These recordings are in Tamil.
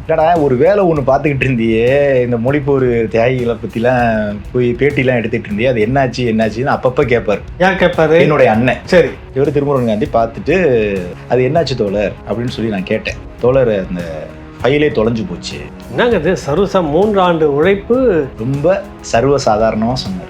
இல்லடா ஒரு வேலை ஒன்று பார்த்துக்கிட்டு இருந்தியே, இந்த மொழிப்போர் தியாகிகளை பற்றிலாம் போய் பேட்டிலாம் எடுத்துகிட்டு இருந்தியே, அது என்னாச்சுன்னு அப்பப்போ கேட்பார். யார் கேட்பாரு? என்னுடைய அண்ணன். சரி. இவர் திருமுருகன் காந்தி பார்த்துட்டு அது என்னாச்சு தோழர் அப்படின்னு சொல்லி நான் கேட்டேன். தோழர் அந்த ஃபைலே தொலைஞ்சு போச்சு. என்னங்க இது சர்வசா 3 ஆண்டு உழைப்பு ரொம்ப சர்வசாதாரணமாக சொன்னார்.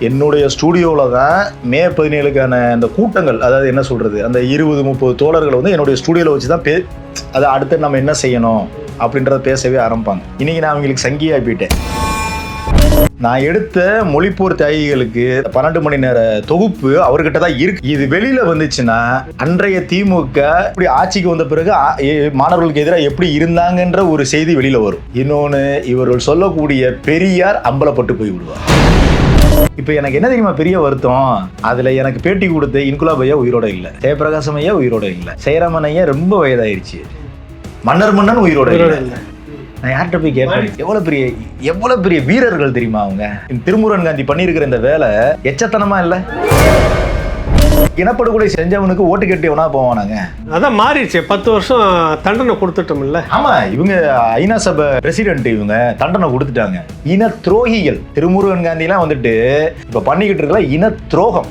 என்னுடைய ஸ்டூடியோவில் தான் மே 17க்கான அந்த கூட்டங்கள், அதாவது என்ன சொல்கிறது, அந்த 20-30 தோழர்களை வந்து என்னுடைய ஸ்டூடியோவில் வச்சு தான் அதை அடுத்து நம்ம என்ன செய்யணும் அப்படின்றத பேசவே ஆரம்பிப்பாங்க. இன்றைக்கி நான் அவங்களுக்கு சங்கியாக போயிட்டேன். நான் எடுத்த மொழிப்போர் தியாகிகளுக்கு 12 மணி நேர தொகுப்பு அவர்கிட்ட தான் இருக்கு. இது வெளியில வந்துச்சுன்னா அன்றைய திமுக இப்படி ஆட்சிக்கு வந்த பிறகு மாணவர்களுக்கு எதிராக எப்படி இருந்தாங்கன்ற ஒரு செய்தி வெளியில வரும். இன்னொன்னு, இவர்கள் சொல்லக்கூடிய பெரியார் அம்பலப்பட்டு போய் விடுவார். இப்ப எனக்கு என்ன தெரியுமா பெரிய வருத்தம், அதுல எனக்கு பேட்டி கொடுத்த இன்குலாப் ஐயா உயிரோட இல்ல, ஜெயபிரகாசம் ஐயா உயிரோட இல்ல, சேரமன் ஐயா ரொம்ப வயதாயிருச்சு, மன்னன் உயிரோட இல்ல. நான் யார்கிட்ட போய் கேட்பேன், எவ்வளவு பெரிய வீரர்கள் தெரியுமா அவங்க. திருமுருகன் காந்தி பண்ணியிருக்கிற இந்த வேலை எச்சத்தனமா இல்ல? இனப்படுகொலை செஞ்சவனுக்கு ஓட்டு கேட்டவனா போவானாங்க. அதான் மாறிடுச்சு. 10 வருஷம் தண்டனை கொடுத்துட்டோம் இல்ல? ஆமா, இவங்க ஐநா சபை பிரசிடென்ட், இவங்க தண்டனை கொடுத்துட்டாங்க. இன துரோகிகள். திருமுருகன் காந்தி எல்லாம் வந்துட்டு இப்ப பண்ணிக்கிட்டு இருக்கல இன துரோகம்.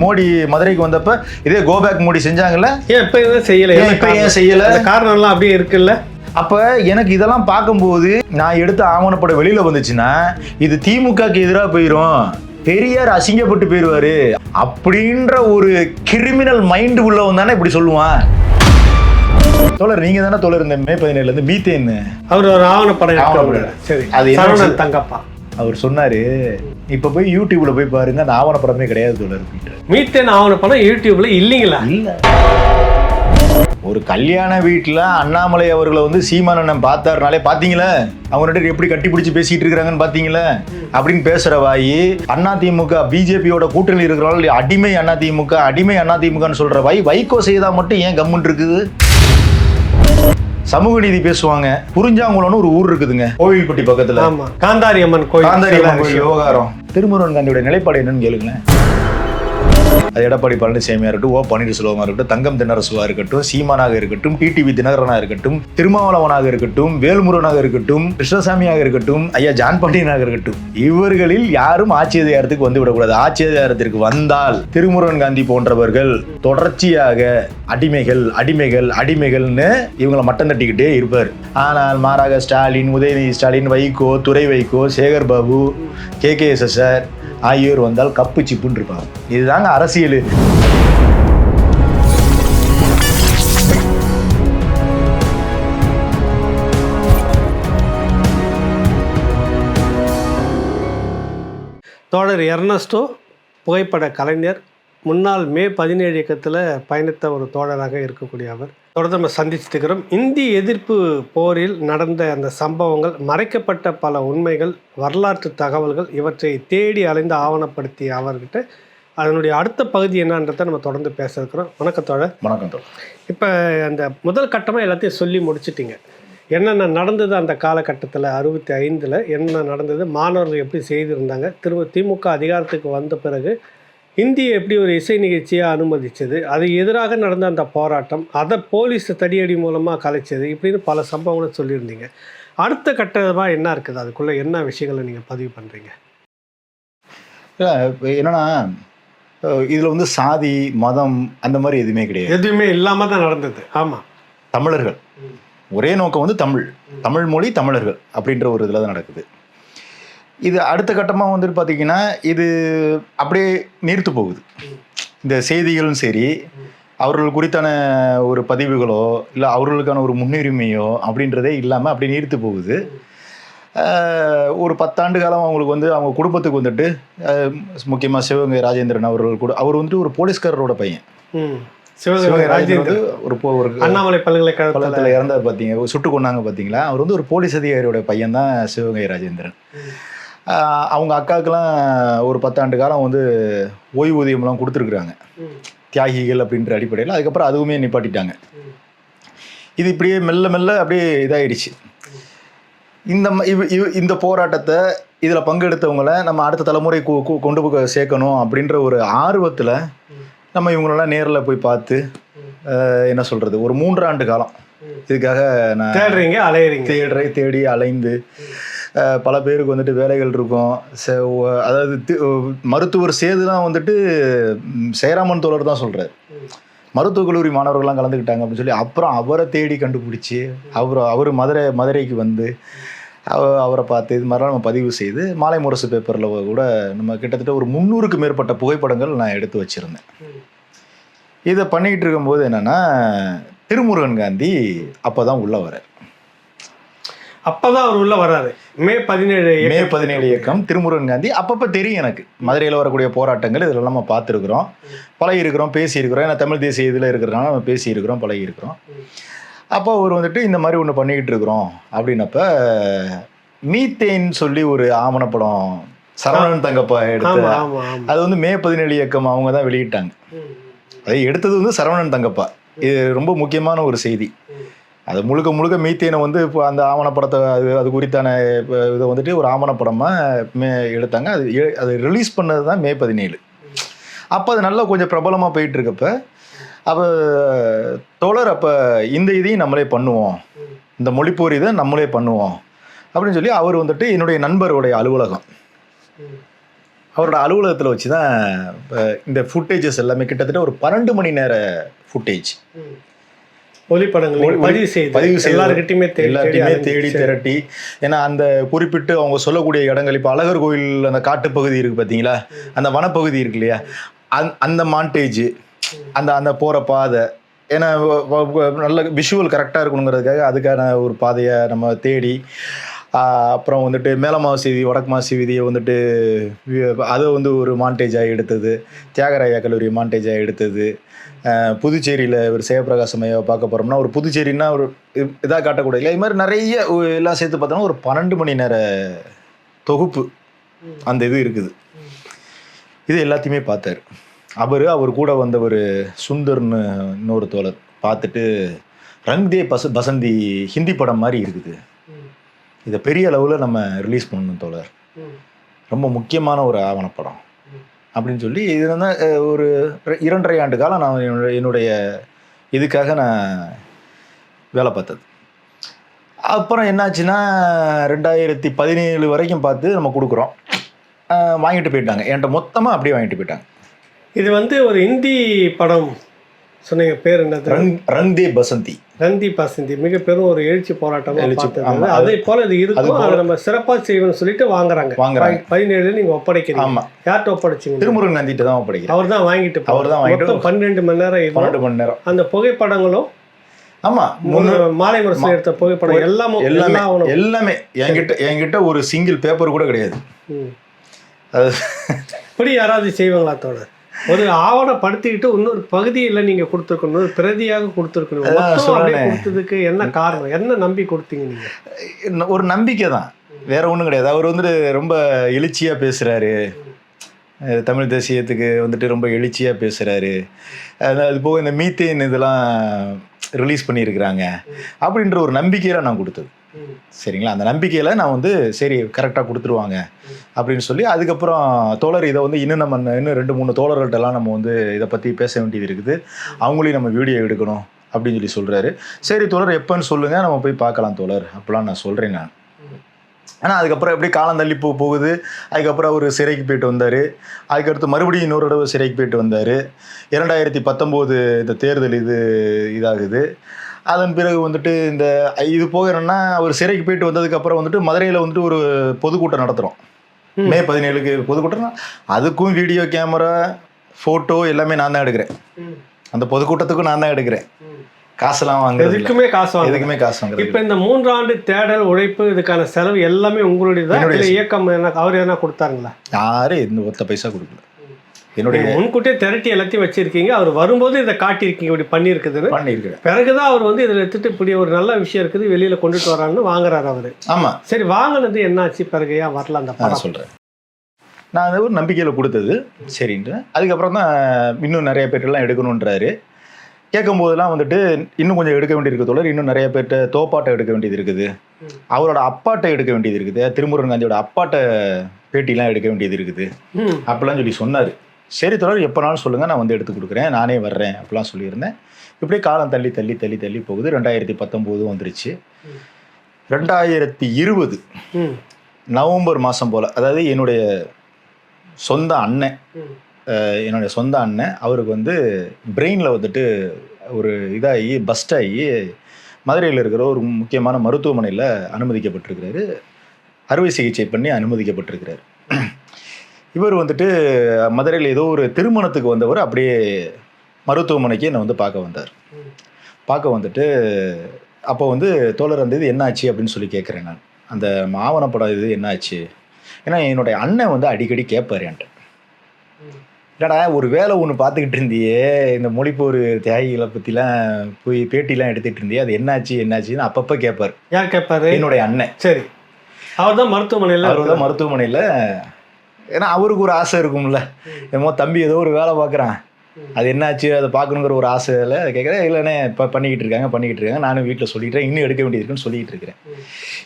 மோடி மதுரைக்கு வந்தப்ப இதே கோபேக் மோடி செஞ்சாங்கல்ல, ஏன் இப்ப ஏன் செய்யல? காரணம் எல்லாம் அப்படியே இருக்குல்ல. அப்ப எனக்கு இதெல்லாம் பார்க்கும்போது நான் எடுத்த ஆவணப்பட வெளியில வந்துச்சுன்னா இது திமுகக்கு எதிராக போயிரும், பெரியார் அசிங்கப்பட்டு போயிருவாரு அப்படின்ற ஒரு கிரிமினல் மைண்டு உள்ளவன் தானே இப்படி சொல்லுவான். தோழர், நீங்க தானே தோழர் இந்த மே 17 இருந்து மீத்தேன் அவர் ஒரு ஆவணப்படம். சரி, அது தங்கப்பா அவர் சொன்னாரு, இப்ப போய் யூடியூப்ல போய் பாருங்க, அந்த ஆவணப்படமே கிடையாது தோழர். மீத்தேன் ஆவணப்படம் யூடியூப்ல இல்லைங்களா? இல்ல. ஒரு கல்யாண வீட்டுல அண்ணாமலை அவர்களை வந்து சீமானண்ணன் பார்த்தாருனாலே பாத்தீங்களா, அவங்க எப்படி கட்டி பிடிச்சி பேசிட்டு இருக்காங்கன்னு பாத்தீங்களா அப்படின்னு பேசுற வாயி, அதிமுக பிஜேபியோட கூட்டணி இருக்கிறவங்க அடிமை அதிமுகன்னு சொல்ற வாய் வைகோ செய்தா மட்டும் ஏன் கம்முன்னு இருக்குது? சமூக நீதி பேசுவாங்க. புரிஞ்சாங்குளம்னு ஒரு ஊர் இருக்குதுங்க, கோவில்பட்டி பக்கத்துல. காந்தாரி அம்மன் கோயில் விவகாரம். திருமுருகன் காந்தியோட நிலைப்பாடு என்னன்னு கேளுங்களேன். அது எடப்பாடி பழனிசாமியா இருக்கட்டும், ஓ பன்னீர்செல்வமா இருக்கட்டும், தங்கம் தென்னரசுவா இருக்கட்டும், சீமானாக இருக்கட்டும், டிடிவி தினகரனா இருக்கட்டும், திருமாவளவனாக இருக்கட்டும், வேல்முருகனாக இருக்கட்டும், கிருஷ்ணசாமியாக இருக்கட்டும், ஐயா ஜான் பாண்டியனாக இருக்கட்டும், இவர்களில் யாரும் ஆட்சி அதிகாரத்துக்கு வந்து விடக்கூடாது. ஆட்சி அதிகாரத்திற்கு வந்தால் திருமுருகன் காந்தி போன்றவர்கள் தொடர்ச்சியாக அடிமைகள்னு இவங்களை மட்டம் தட்டிக்கிட்டே இருப்பார். ஆனால் மாறாக ஸ்டாலின், உதயநிதி ஸ்டாலின், வைகோ, துரை வைகோ, சேகர் பாபு, KKSSR ஆகியோர் வந்தால் கப்பு சிப்புன்னு இருப்பாங்க. இதுதாங்க அரசியல். தோழர் எர்னஸ்டோ புகைப்பட கலைஞர், முன்னாள் மே 17 இயக்கத்தில் பயணித்த ஒரு தோழராக இருக்கக்கூடிய அவர். தொடர்ந்து நம்ம சந்திச்சுட்டு இருக்கிறோம். இந்திய எதிர்ப்பு போரில் நடந்த அந்த சம்பவங்கள், மறைக்கப்பட்ட பல உண்மைகள், வரலாற்று தகவல்கள், இவற்றை தேடி அலைந்து ஆவணப்படுத்திய அவர்கிட்ட அதனுடைய அடுத்த பகுதி என்னன்றதை நம்ம தொடர்ந்து பேச இருக்கிறோம். வணக்கம் தோழர். வணக்கம் தோழர். இப்போ அந்த முதல் கட்டமாக எல்லாத்தையும் சொல்லி முடிச்சிட்டிங்க. என்னென்ன நடந்தது அந்த காலகட்டத்தில் 65 என்ன நடந்தது, மாணவர்கள் எப்படி செய்திருந்தாங்க, திமுக அதிகாரத்துக்கு வந்த பிறகு இந்தியை எப்படி ஒரு இசை நிகழ்ச்சியாக அனுமதிச்சது, அது எதிராக நடந்த அந்த போராட்டம், அதை போலீஸ் தடியடி மூலமாக கலைச்சது, இப்படின்னு பல சம்பவங்களை சொல்லியிருந்தீங்க. அடுத்த கட்டமாக என்ன இருக்குது, அதுக்குள்ளே என்ன விஷயங்களை நீங்கள் பதிவு பண்ணுறீங்க? என்னன்னா, இதில் வந்து சாதி மதம் அந்த மாதிரி எதுவுமே கிடையாது, எதுவுமே இல்லாமல் தான் நடந்தது. ஆமாம், தமிழர்கள் ஒரே நோக்கம் வந்து தமிழ் மொழி, தமிழர்கள் அப்படின்ற ஒரு இதில் தான் நடக்குது. இது அடுத்த கட்டமாக வந்துட்டு பார்த்தீங்கன்னா இது அப்படியே நீர்த்து போகுது. இந்த செய்திகளும் சரி, அவர்கள் குறித்தான ஒரு பதிவுகளோ இல்லை அவர்களுக்கான ஒரு முன்னுரிமையோ அப்படின்றதே இல்லாமல் அப்படியே நீர்த்து போகுது. ஒரு 10 ஆண்டு காலம் அவங்களுக்கு வந்து அவங்க குடும்பத்துக்கு வந்துட்டு முக்கியமாக சிவகங்கை ராஜேந்திரன் அவர்கள் கூட, அவர் வந்துட்டு ஒரு போலீஸ்காரரோட பையன். சிவகங்கை ராஜேந்திரன் ஒரு அண்ணாமலை பல்கலைக்கழகத்தில் இறந்தது பார்த்தீங்க, சுட்டு கொண்டாங்க பார்த்தீங்களா, அவர் வந்து ஒரு போலீஸ் அதிகாரியோட பையன் தான் சிவகங்கை ராஜேந்திரன். அவங்க அக்காவுக்கெல்லாம் ஒரு 10 ஆண்டு காலம் வந்து ஓய்வூதியம்லாம் கொடுத்துருக்குறாங்க, தியாகிகள் அப்படின்ற அடிப்படையில். அதுக்கப்புறம் அதுவுமே நிப்பாட்டிட்டாங்க. இது இப்படியே மெல்ல அப்படியே இதாகிடுச்சு. இந்த போராட்டத்தை இதில் பங்கெடுத்தவங்களை நம்ம அடுத்த தலைமுறை கொண்டு போய் சேர்க்கணும் அப்படின்ற ஒரு ஆர்வத்தில் நம்ம இவங்களெல்லாம் நேரில் போய் பார்த்து என்ன சொல்கிறது, ஒரு 3 ஆண்டு காலம் இதுக்காக நான் தேடுறீங்க, அலையிறீங்க. தேடி அலைந்து பல பேருக்கு வந்துட்டு வேலைகள் இருக்கும். அதாவது மருத்துவர் சேதுலாம் வந்துட்டு சேராமன் தோழர் தான் சொல்கிறார், மருத்துவக் கல்லூரி மாணவர்கள்லாம் கலந்துக்கிட்டாங்க அப்படின்னு சொல்லி. அப்புறம் அவரை தேடி கண்டுபிடிச்சி அவர் மதுரைக்கு வந்து அவரை பார்த்து இது மாதிரிலாம் நம்ம பதிவு செய்து மாலை முரசு பேப்பரில் கூட நம்ம கிட்டத்தட்ட ஒரு 300க்கு மேற்பட்ட புகைப்படங்கள் நான் எடுத்து வச்சுருந்தேன். இதை பண்ணிக்கிட்டு இருக்கும்போது என்னென்னா, திருமுருகன் காந்தி அப்போ தான் உள்ளே வர்றார். அப்போதான் அவர் உள்ளே வர்றாரு. மே 17 இயக்கம் திருமுருகன் காந்தி அப்பப்போ தெரியும் எனக்கு. மதுரையில் வரக்கூடிய போராட்டங்கள் இதெல்லாம் நம்ம பார்த்துருக்குறோம், பழகிருக்கிறோம், பேசியிருக்கிறோம். ஏன்னா தமிழ் தேசிய இதில் இருக்கிறனால நம்ம பேசியிருக்கிறோம், பழகிருக்கிறோம். அப்போ அவர் வந்துட்டு இந்த மாதிரி ஒன்று பண்ணிக்கிட்டு இருக்கிறோம் அப்படின்னப்ப மீத்தேன் சொல்லி ஒரு ஆவணப்படம் சரவணன் தங்கப்பா எடுத்து, அது வந்து மே 17 இயக்கம் அவங்க தான் வெளியிட்டாங்க. அதை எடுத்தது வந்து சரவணன் தங்கப்பா. இது ரொம்ப முக்கியமான ஒரு செய்தி. அது முழுக்க மீத்தேனை வந்து இப்போ அந்த ஆவணப்படத்தை அது குறித்தான இதை வந்துட்டு ஒரு ஆவணப்படமாக எடுத்தாங்க. அது ரிலீஸ் பண்ணது தான் மே 17. அப்போ அது நல்லா கொஞ்சம் பிரபலமாக போயிட்டு இருக்கப்ப அப்போ தோழர் அப்போ இந்த இதையும் நம்மளே பண்ணுவோம், இந்த மொழிப்போர் இதை நம்மளே பண்ணுவோம் அப்படின்னு சொல்லி அவர் வந்துட்டு என்னுடைய நண்பருடைய அலுவலகம், அவரோட அலுவலகத்தில் வச்சு தான் இந்த ஃபுட்டேஜஸ் எல்லாமே கிட்டத்தட்ட ஒரு 12 மணி நேர ஃபுட்டேஜ் ஒளிப்படங்கள் பதிவு செய்து எல்லாருக்கிட்டையுமே தேடி திரட்டி. ஏன்னா அந்த குறிப்பிட்டு அவங்க சொல்லக்கூடிய இடங்கள், இப்போ அழகர் கோயில் அந்த காட்டுப்பகுதி இருக்குது பார்த்தீங்களா, அந்த வனப்பகுதி இருக்கு இல்லையா, அந்த மாண்டேஜ், அந்த போகிற பாதை, ஏன்னா நல்ல விஷுவல் கரெக்டாக இருக்கணுங்கிறதுக்காக அதுக்கான ஒரு பாதையை நம்ம தேடி, அப்புறம் வந்துட்டு மேலமாசி வீதி வடக்கு மாசி வீதியை வந்துட்டு அதை வந்து ஒரு மாண்டேஜாக எடுத்தது, தியாகராயா கல்லூரி மாண்டேஜாக எடுத்தது, புதுச்சேரியில் ஒரு ஜெயபிரகாசம் ஐயாவை பார்க்க போகிறோம்னா ஒரு புதுச்சேரின்னா ஒரு இதாக காட்டக்கூடாது இல்லை, இது மாதிரி நிறைய எல்லாம் சேர்த்து பார்த்தோன்னா ஒரு 12 மணி நேர தொகுப்பு அந்த இது இருக்குது. இது எல்லாத்தையுமே பார்த்தார் அவர் கூட வந்தவர் சுந்தர்னு இன்னொரு தோழர் பார்த்துட்டு, ரங்தே பசந்தி ஹிந்தி படம் மாதிரி இருக்குது, இதை பெரிய அளவில் நம்ம ரிலீஸ் பண்ணணும் தோழர், ரொம்ப முக்கியமான ஒரு ஆவணப்படம் அப்படின்னு சொல்லி இது வந்து ஒரு 2.5 ஆண்டு காலம் நான் என்னுடைய இதுக்காக நான் வேலை பார்த்தது. அப்புறம் என்னாச்சுன்னா 2017 வரைக்கும் பார்த்து நம்ம கொடுக்குறோம், வாங்கிட்டு போயிட்டாங்க என்கிட்ட மொத்தமாக, அப்படியே வாங்கிட்டு போயிட்டாங்க. இது வந்து ஒரு ஹிந்தி படம் சொன்னீங்க, பேர் என்னது? ரங்தே பசந்தி. மிக பெரும் ஒரு எழுச்சி போராட்டம். அதே போல இது இருக்கும், அதை நம்ம சிறப்பாக செய்வோம்னு சொல்லிட்டு வாங்குறாங்க. 17 நீங்க ஒப்படைக்கிறீங்க. ஆமா, யார்கிட்ட ஒப்படைச்சிங்க? திருமுருகன் காந்திட்ட தான் ஒப்படைக்கிறேன். அவர் தான் வாங்கிட்டு 12 மணி நேரம். 12 மணி நேரம். அந்த புகைப்படங்களும் ஆமா, மாலை முரசு எடுத்த புகைப்படம் எல்லாமே என்கிட்ட ஒரு சிங்கிள் பேப்பர் கூட கிடையாது. இப்படி யாராவது செய்வாங்களா தோழர்? ஒரு ஆவணப்படுத்திக்கிட்டு இன்னொரு பகுதியில் நீங்க கொடுத்துருக்கணும், பிரதியாக கொடுத்துருக்கணும். கொடுத்ததுக்கு என்ன காரணம், என்ன நம்பி கொடுத்தீங்க நீங்க? ஒரு நம்பிக்கை தான், வேற ஒன்றும் கிடையாது. அவர் வந்துட்டு ரொம்ப எழுச்சியா பேசுறாரு, தமிழ் தேசியத்துக்கு வந்துட்டு ரொம்ப எழுச்சியா பேசுறாரு. அது போக இந்த மீத்தேன் இதெல்லாம் ரிலீஸ் பண்ணியிருக்கிறாங்க அப்படின்ற ஒரு நம்பிக்கையில நான் கொடுத்தது. சரிங்களா, அந்த நம்பிக்கையில் நான் வந்து சரி கரெக்டாக கொடுத்துருவாங்க அப்படின்னு சொல்லி, அதுக்கப்புறம் தோழர் இதை வந்து இன்னும் 2-3 தோழர்கள்ட்டெல்லாம் நம்ம வந்து இதை பற்றி பேச வேண்டியது இருக்குது, அவங்களையும் நம்ம வீடியோ எடுக்கணும் அப்படின்னு சொல்லி சொல்கிறாரு. சரி தோழர் எப்போன்னு சொல்லுங்கள், நம்ம போய் பார்க்கலாம் தோழர் அப்படிலாம் நான் சொல்கிறேன் நான். ஆனால் அதுக்கப்புறம் எப்படி காலம் தள்ளி போகுது. அதுக்கப்புறம் அவர் சிறைக்கு போயிட்டு வந்தார். அதுக்கடுத்து மறுபடியும் இன்னொரு தடவை சிறைக்கு போயிட்டு வந்தார். 2019 இந்த தேர்தல் இதாகுது. அதன் பிறகு வந்துட்டு இந்த இது போக என்னன்னா, அவர் சிறைக்கு போயிட்டு வந்ததுக்கப்புறம் வந்துட்டு மதுரையில் வந்துட்டு ஒரு பொதுக்கூட்டம் நடத்துகிறோம். மே 17க்கு பொதுக்கூட்டம். அதுக்கும் வீடியோ கேமரா ஃபோட்டோ எல்லாமே நான் தான் எடுக்கிறேன். அந்த பொதுக்கூட்டத்துக்கும் நான் தான் எடுக்கிறேன். காசுலாம் வாங்குறது, எதுக்குமே காசு வாங்குறது. இப்போ இந்த 3 ஆண்டு தேடல் உழைப்பு இதுக்கான செலவு எல்லாமே உங்களுடைய தான். இயக்கம் அவர் எதனா கொடுத்தாருங்களா? யாரும் எந்த ஒத்த பைசா கொடுக்கல. என்னுடைய முன்கூட்டியே திரட்டி எல்லாத்தையும் வச்சிருக்கீங்க. அவர் வரும்போது இதை காட்டியிருக்கீங்க, இப்படி பண்ணியிருக்குறேன். பிறகுதான் அவர் வந்து இதில் எடுத்துட்டு இப்படி ஒரு நல்ல விஷயம் இருக்குது வெளியில கொண்டுட்டு வரான்னு வாங்குறாரு அவரு. ஆமா, சரி வாங்கினது என்னாச்சு, பிறகு ஏன் வரல அந்த படம்? சொல்றேன். நான் அதை ஒரு நம்பிக்கையில் கொடுத்தது சரின்ட்டு. அதுக்கப்புறம் தான் இன்னும் நிறைய பேர்ட்டெல்லாம் எடுக்கணுன்றாரு. கேட்கும் போதெல்லாம் வந்துட்டு இன்னும் கொஞ்சம் எடுக்க வேண்டியது தோழர், இன்னும் நிறைய பேர்ட்ட தோப்பாட்டை எடுக்க வேண்டியது இருக்குது, அவரோட அப்பாட்டை எடுக்க வேண்டியது இருக்குது, திருமுருகன் காந்தியோட அப்பாட்டை பேட்டிலாம் எடுக்க வேண்டியது இருக்குது அப்படிலாம் சொல்லி சொன்னார். சரி தோழர் எப்போனாலும் சொல்லுங்கள், நான் வந்து எடுத்து கொடுக்குறேன், நானே வர்றேன் அப்படிலாம் சொல்லியிருந்தேன். இப்படியே காலம் தள்ளி தள்ளி தள்ளி தள்ளி போகுது. 2019 வந்துருச்சு. 2020 நவம்பர் மாதம் போல், அதாவது என்னுடைய சொந்த அண்ணன், அவருக்கு வந்து பிரெயினில் வந்துட்டு ஒரு இதாகி பஸ்ட் ஆகி மதுரையில் இருக்கிற ஒரு முக்கியமான மருத்துவமனையில் அனுமதிக்கப்பட்டிருக்கிறாரு. அறுவை சிகிச்சை பண்ணி அனுமதிக்கப்பட்டிருக்கிறார். இவர் வந்துட்டு மதுரையில் ஏதோ ஒரு திருமணத்துக்கு வந்தவர் அப்படியே மருத்துவமனைக்கு என்னை வந்து பார்க்க வந்தார். பார்க்க வந்துட்டு அப்போ வந்து தோழர் அந்த இது என்னாச்சு அப்படின்னு சொல்லி கேட்குறேன் நான். அந்த ஆவணப்படம் இது என்னாச்சு? ஏன்னா என்னுடைய அண்ணன் வந்து அடிக்கடி கேட்பார் என்கிட்ட, இல்லைடா ஒரு வேலை ஒன்று பார்த்துக்கிட்டு இருந்தியே, இந்த மொழிப்போர் தியாகிகளை பற்றிலாம் போய் பேட்டிலாம் எடுத்துகிட்டு இருந்தியே, அது என்னாச்சுன்னு அப்பப்போ கேட்பார். யார் கேட்பாரு? என்னுடைய அண்ணன். சரி, அவர் தான் மருத்துவமனையில். ஏன்னா அவருக்கு ஒரு ஆசை இருக்கும்ல, என்னமோ தம்பி ஏதோ ஒரு வேலை பார்க்குறான், அது என்னாச்சு அதை பார்க்கணுங்கிற ஒரு ஆசையில் கேட்குறேன். இல்லைண்ணே இப்போ பண்ணிக்கிட்டு இருக்காங்க, நானும் வீட்டில் சொல்லிக்கிறேன், இன்னும் எடுக்க வேண்டியது இருக்குன்னு சொல்லிகிட்டு இருக்கிறேன்.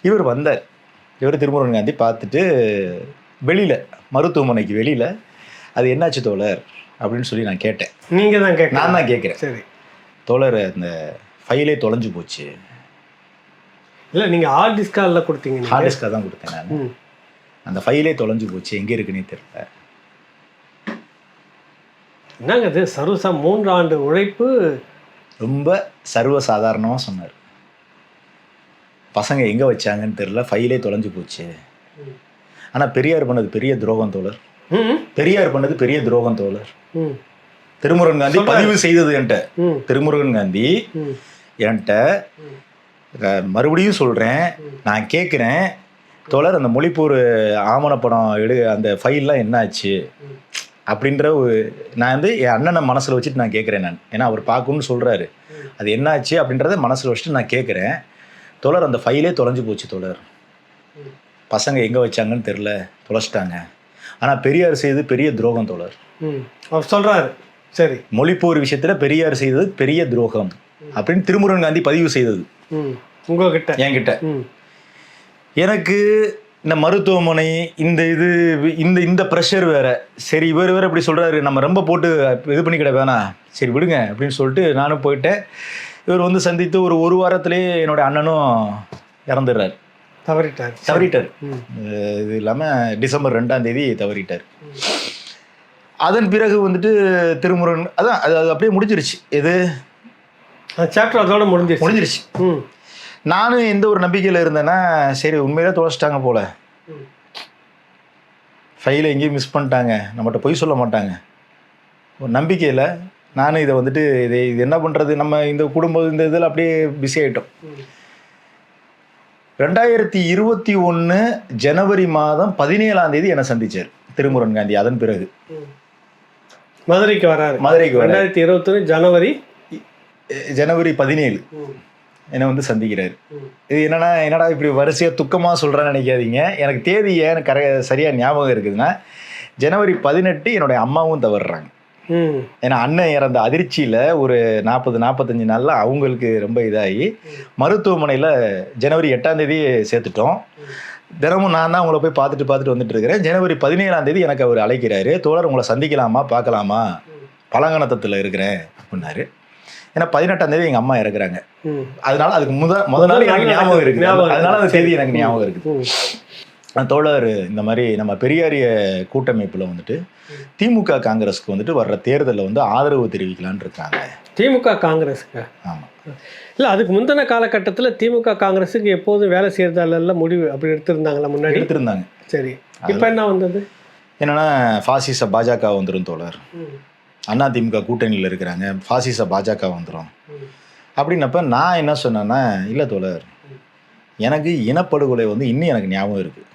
இவர் வந்தார். இவர் திருமுருகன் காந்தி பார்த்துட்டு வெளியில், மருத்துவமனைக்கு வெளியில், அது என்னாச்சு தோழர் அப்படின்னு சொல்லி நான் கேட்டேன். நீங்கள் தான் கேட்க? நான் தான் கேட்குறேன். சரி தோழர், அந்த ஃபைலே தொலைஞ்சு போச்சு. இல்லை, நீங்கள் ஹார்ட் டிஸ்காலில் கொடுத்தீங்க? ஹார்ட் டிஸ்காக தான் கொடுத்தேன் நான். அந்த ஃபைலே தொலைஞ்சு போச்சு, எங்கே இருக்குன்னே தெரியல. என்னங்க அது சர்வசா 3 ஆண்டு உழைப்பு ரொம்ப சர்வசாதாரணமாக சொன்னார். பசங்க எங்கே வச்சாங்கன்னு தெரியல, ஃபைலே தொலைஞ்சு போச்சு. ஆனால் பெரியார் பண்ணது பெரிய துரோகம் தோழர். திருமுருகன் காந்தி பதிவு செய்தது என்கிட்ட. திருமுருகன் காந்தி என்கிட்ட, மறுபடியும் சொல்கிறேன், நான் கேட்குறேன் தோழர், அந்த மொழிப்போர் ஆவணப்படம் அந்த ஃபைல்லாம் என்னாச்சு அப்படின்ற நான் வந்து என் அண்ணனை மனசில் வச்சுட்டு நான் கேட்குறேன் நான். ஏன்னா அவர் பார்க்கணும்னு சொல்கிறாரு, அது என்னாச்சு அப்படின்றத மனசில் வச்சுட்டு நான் கேட்குறேன். தோழர், அந்த ஃபைலே தொலைஞ்சு போச்சு தோழர், பசங்க எங்கே வச்சாங்கன்னு தெரில, தொலைச்சிட்டாங்க. ஆனால் பெரியார் செய்தது பெரிய துரோகம் தோழர். அவர் சொல்கிறாரு. சரி, மொழிப்போர் விஷயத்தில் பெரியார் செய்தது பெரிய துரோகம் அப்படின்னு திருமுருகன் காந்தி பதிவு செய்தது உங்ககிட்ட, என்கிட்ட. எனக்கு இந்த மருத்துவமனை இந்த ப்ரெஷர் வேற. சரி, இவர் வேற இப்படி சொல்கிறாரு, நம்ம ரொம்ப போட்டு இது பண்ணிக்கிட வேணாம், சரி விடுங்க அப்படின்னு சொல்லிட்டு நானும் போயிட்டேன். இவர் வந்து சந்தித்து ஒரு வாரத்திலேயே என்னோட அண்ணனும் இறந்துடுறார். தவறிட்டார். இது இல்லாமல் டிசம்பர் 2ஆம் தேதி தவறிட்டார். அதன் பிறகு வந்துட்டு திருமுருகன் அதான் அது அப்படியே முடிஞ்சிருச்சு. எது சாப்டர் அதோட முடிஞ்சிருச்சு. நானும் எந்த ஒரு நம்பிக்கையில் இருந்தேன்னா, சரி உண்மையிலே தொலைச்சிட்டாங்க போல, ஃபைலை எங்கேயும் மிஸ் பண்ணிட்டாங்க, நம்மகிட்ட பொய் சொல்ல மாட்டாங்க, ஒரு நம்பிக்கையில் நானும் இதை வந்துட்டு இது என்ன பண்ணுறது, நம்ம இந்த குடும்பம் இந்த இதில் அப்படியே பிஸி ஆகிட்டோம். 2021 ஜனவரி மாதம் 17ஆம் தேதி என்னை சந்திச்சார் திருமுருகன் காந்தி. அதன் பிறகு மதுரைக்கு வராரு. 2021 ஜனவரி 17 என்னை வந்து சந்திக்கிறாரு. இது என்னடா இப்படி வரிசையாக துக்கமாக சொல்கிறேன்னு நினைக்காதீங்க. எனக்கு தேதி ஏன் சரியாக ஞாபகம் இருக்குதுன்னா, ஜனவரி 18 என்னுடைய அம்மாவும் தவறுறாங்க. ஏன்னா அண்ணன் இறந்த அதிர்ச்சியில் ஒரு 40-45 நாளில் அவங்களுக்கு ரொம்ப இதாகி மருத்துவமனையில் ஜனவரி 8ஆம் தேதி சேர்த்துட்டோம். தினமும் நான் தான் அவங்கள போய் பார்த்துட்டு வந்துட்டு இருக்கிறேன். ஜனவரி 17ஆம் தேதி எனக்கு அவர் அழைக்கிறாரு, தோழர் உங்களை சந்திக்கலாமா பார்க்கலாமா, பழங்கணத்தத்தில் இருக்கிறேன் அப்படின்னாரு. ஏன்னா 18ஆம் தேதி எங்கள் அம்மா இறக்குறாங்க. அதனால அதுக்கு முதல் நாள் எனக்கு ஞாபகம் இருக்குது. அதனால அந்த தேதி எனக்கு ஞாபகம் இருக்குது. தோழர், இந்த மாதிரி நம்ம பெரியாரிய கூட்டமைப்பில் வந்துட்டு திமுக காங்கிரஸுக்கு வந்துட்டு வர்ற தேர்தலில் வந்து ஆதரவு தெரிவிக்கலான்னு இருக்காங்க. திமுக காங்கிரஸுக்கு? ஆமாம். இல்லை, அதுக்கு முந்தின காலகட்டத்தில் திமுக காங்கிரஸுக்கு எப்போதும் வேலை செய்கிறதால முடிவு அப்படி எடுத்திருந்தாங்களா? முன்னாடி எடுத்திருந்தாங்க. சரி, இப்போ என்ன வந்தது? என்னன்னா ஃபாசிச பாஜக வந்துடும் தோழர், அண்ணா திமுக கூட்டணியில் இருக்கிறாங்க, ஃபாசிச பாஜக வந்துடும் அப்படின்னப்ப நான் என்ன சொன்னேன்னா, இல்லை தோழர், எனக்கு இனப்படுகொலை வந்து இன்னும் எனக்கு ஞாபகம் இருக்குது.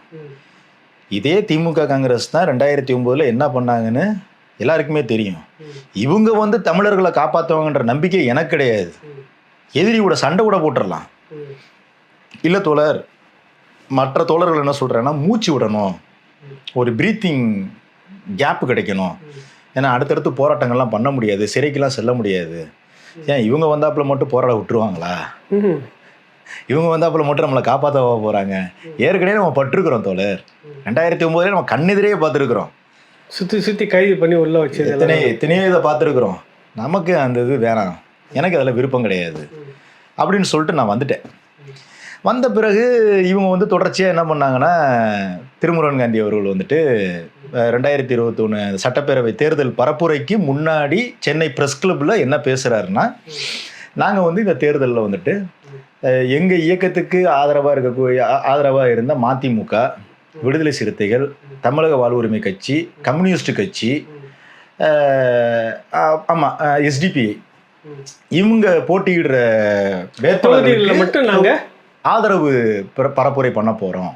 இதே திமுக காங்கிரஸ் தான் 2009 என்ன பண்ணாங்கன்னு எல்லாருக்குமே தெரியும். இவங்க வந்து தமிழர்களை காப்பாற்றுவாங்கன்ற நம்பிக்கை எனக்கு கிடையாது. எதிரியோட சண்டை கூட போட்டுடலாம். இல்லை தோழர், மற்ற தோழர்கள் என்ன சொல்கிறேன்னா, மூச்சு விடணும், ஒரு ப்ரீத்திங் கேப்பு கிடைக்கணும். ஏன்னா அடுத்தடுத்து போராட்டங்கள்லாம் பண்ண முடியாது, சிறைக்கெல்லாம் செல்ல முடியாது. ஏன் இவங்க வந்தாப்புல மட்டும் போராட விட்டுருவாங்களா? இவங்க வந்தாப்புல மட்டும் நம்மளை காப்பாற்ற போகிறாங்க? ஏற்கனவே நம்ம பட்டிருக்கிறோம் தோழர். 2009 நம்ம கண்ணெதிரையே பார்த்துருக்குறோம். சுற்றி கைது பண்ணி உள்ள வச்சு எத்தனையோ இதை பார்த்துருக்குறோம். நமக்கு அந்த இது வேணாம், எனக்கு அதில் விருப்பம் கிடையாது அப்படின்னு சொல்லிட்டு நான் வந்துட்டேன். வந்த பிறகு இவங்க வந்து தொடர்ச்சியாக என்ன பண்ணாங்கன்னா, திருமுருகன் காந்தி அவர்கள் வந்துட்டு 2021 சட்டப்பேரவை தேர்தல் பரப்புரைக்கு முன்னாடி சென்னை பிரஸ் கிளப்பில் என்ன பேசுகிறாருன்னா, நாங்கள் வந்து இந்த தேர்தலில் வந்துட்டு எங்கள் இயக்கத்துக்கு ஆதரவாக இருந்த மதிமுக, விடுதலை சிறுத்தைகள், தமிழக வாழ்வுரிமை கட்சி, கம்யூனிஸ்ட் கட்சி, ஆமாம் எஸ்டிபிஐ, இவங்க போட்டியிடுற வேட்பாளர்களுக்கு மட்டும் நாங்கள் ஆதரவு பரப்புரை பண்ண போகிறோம்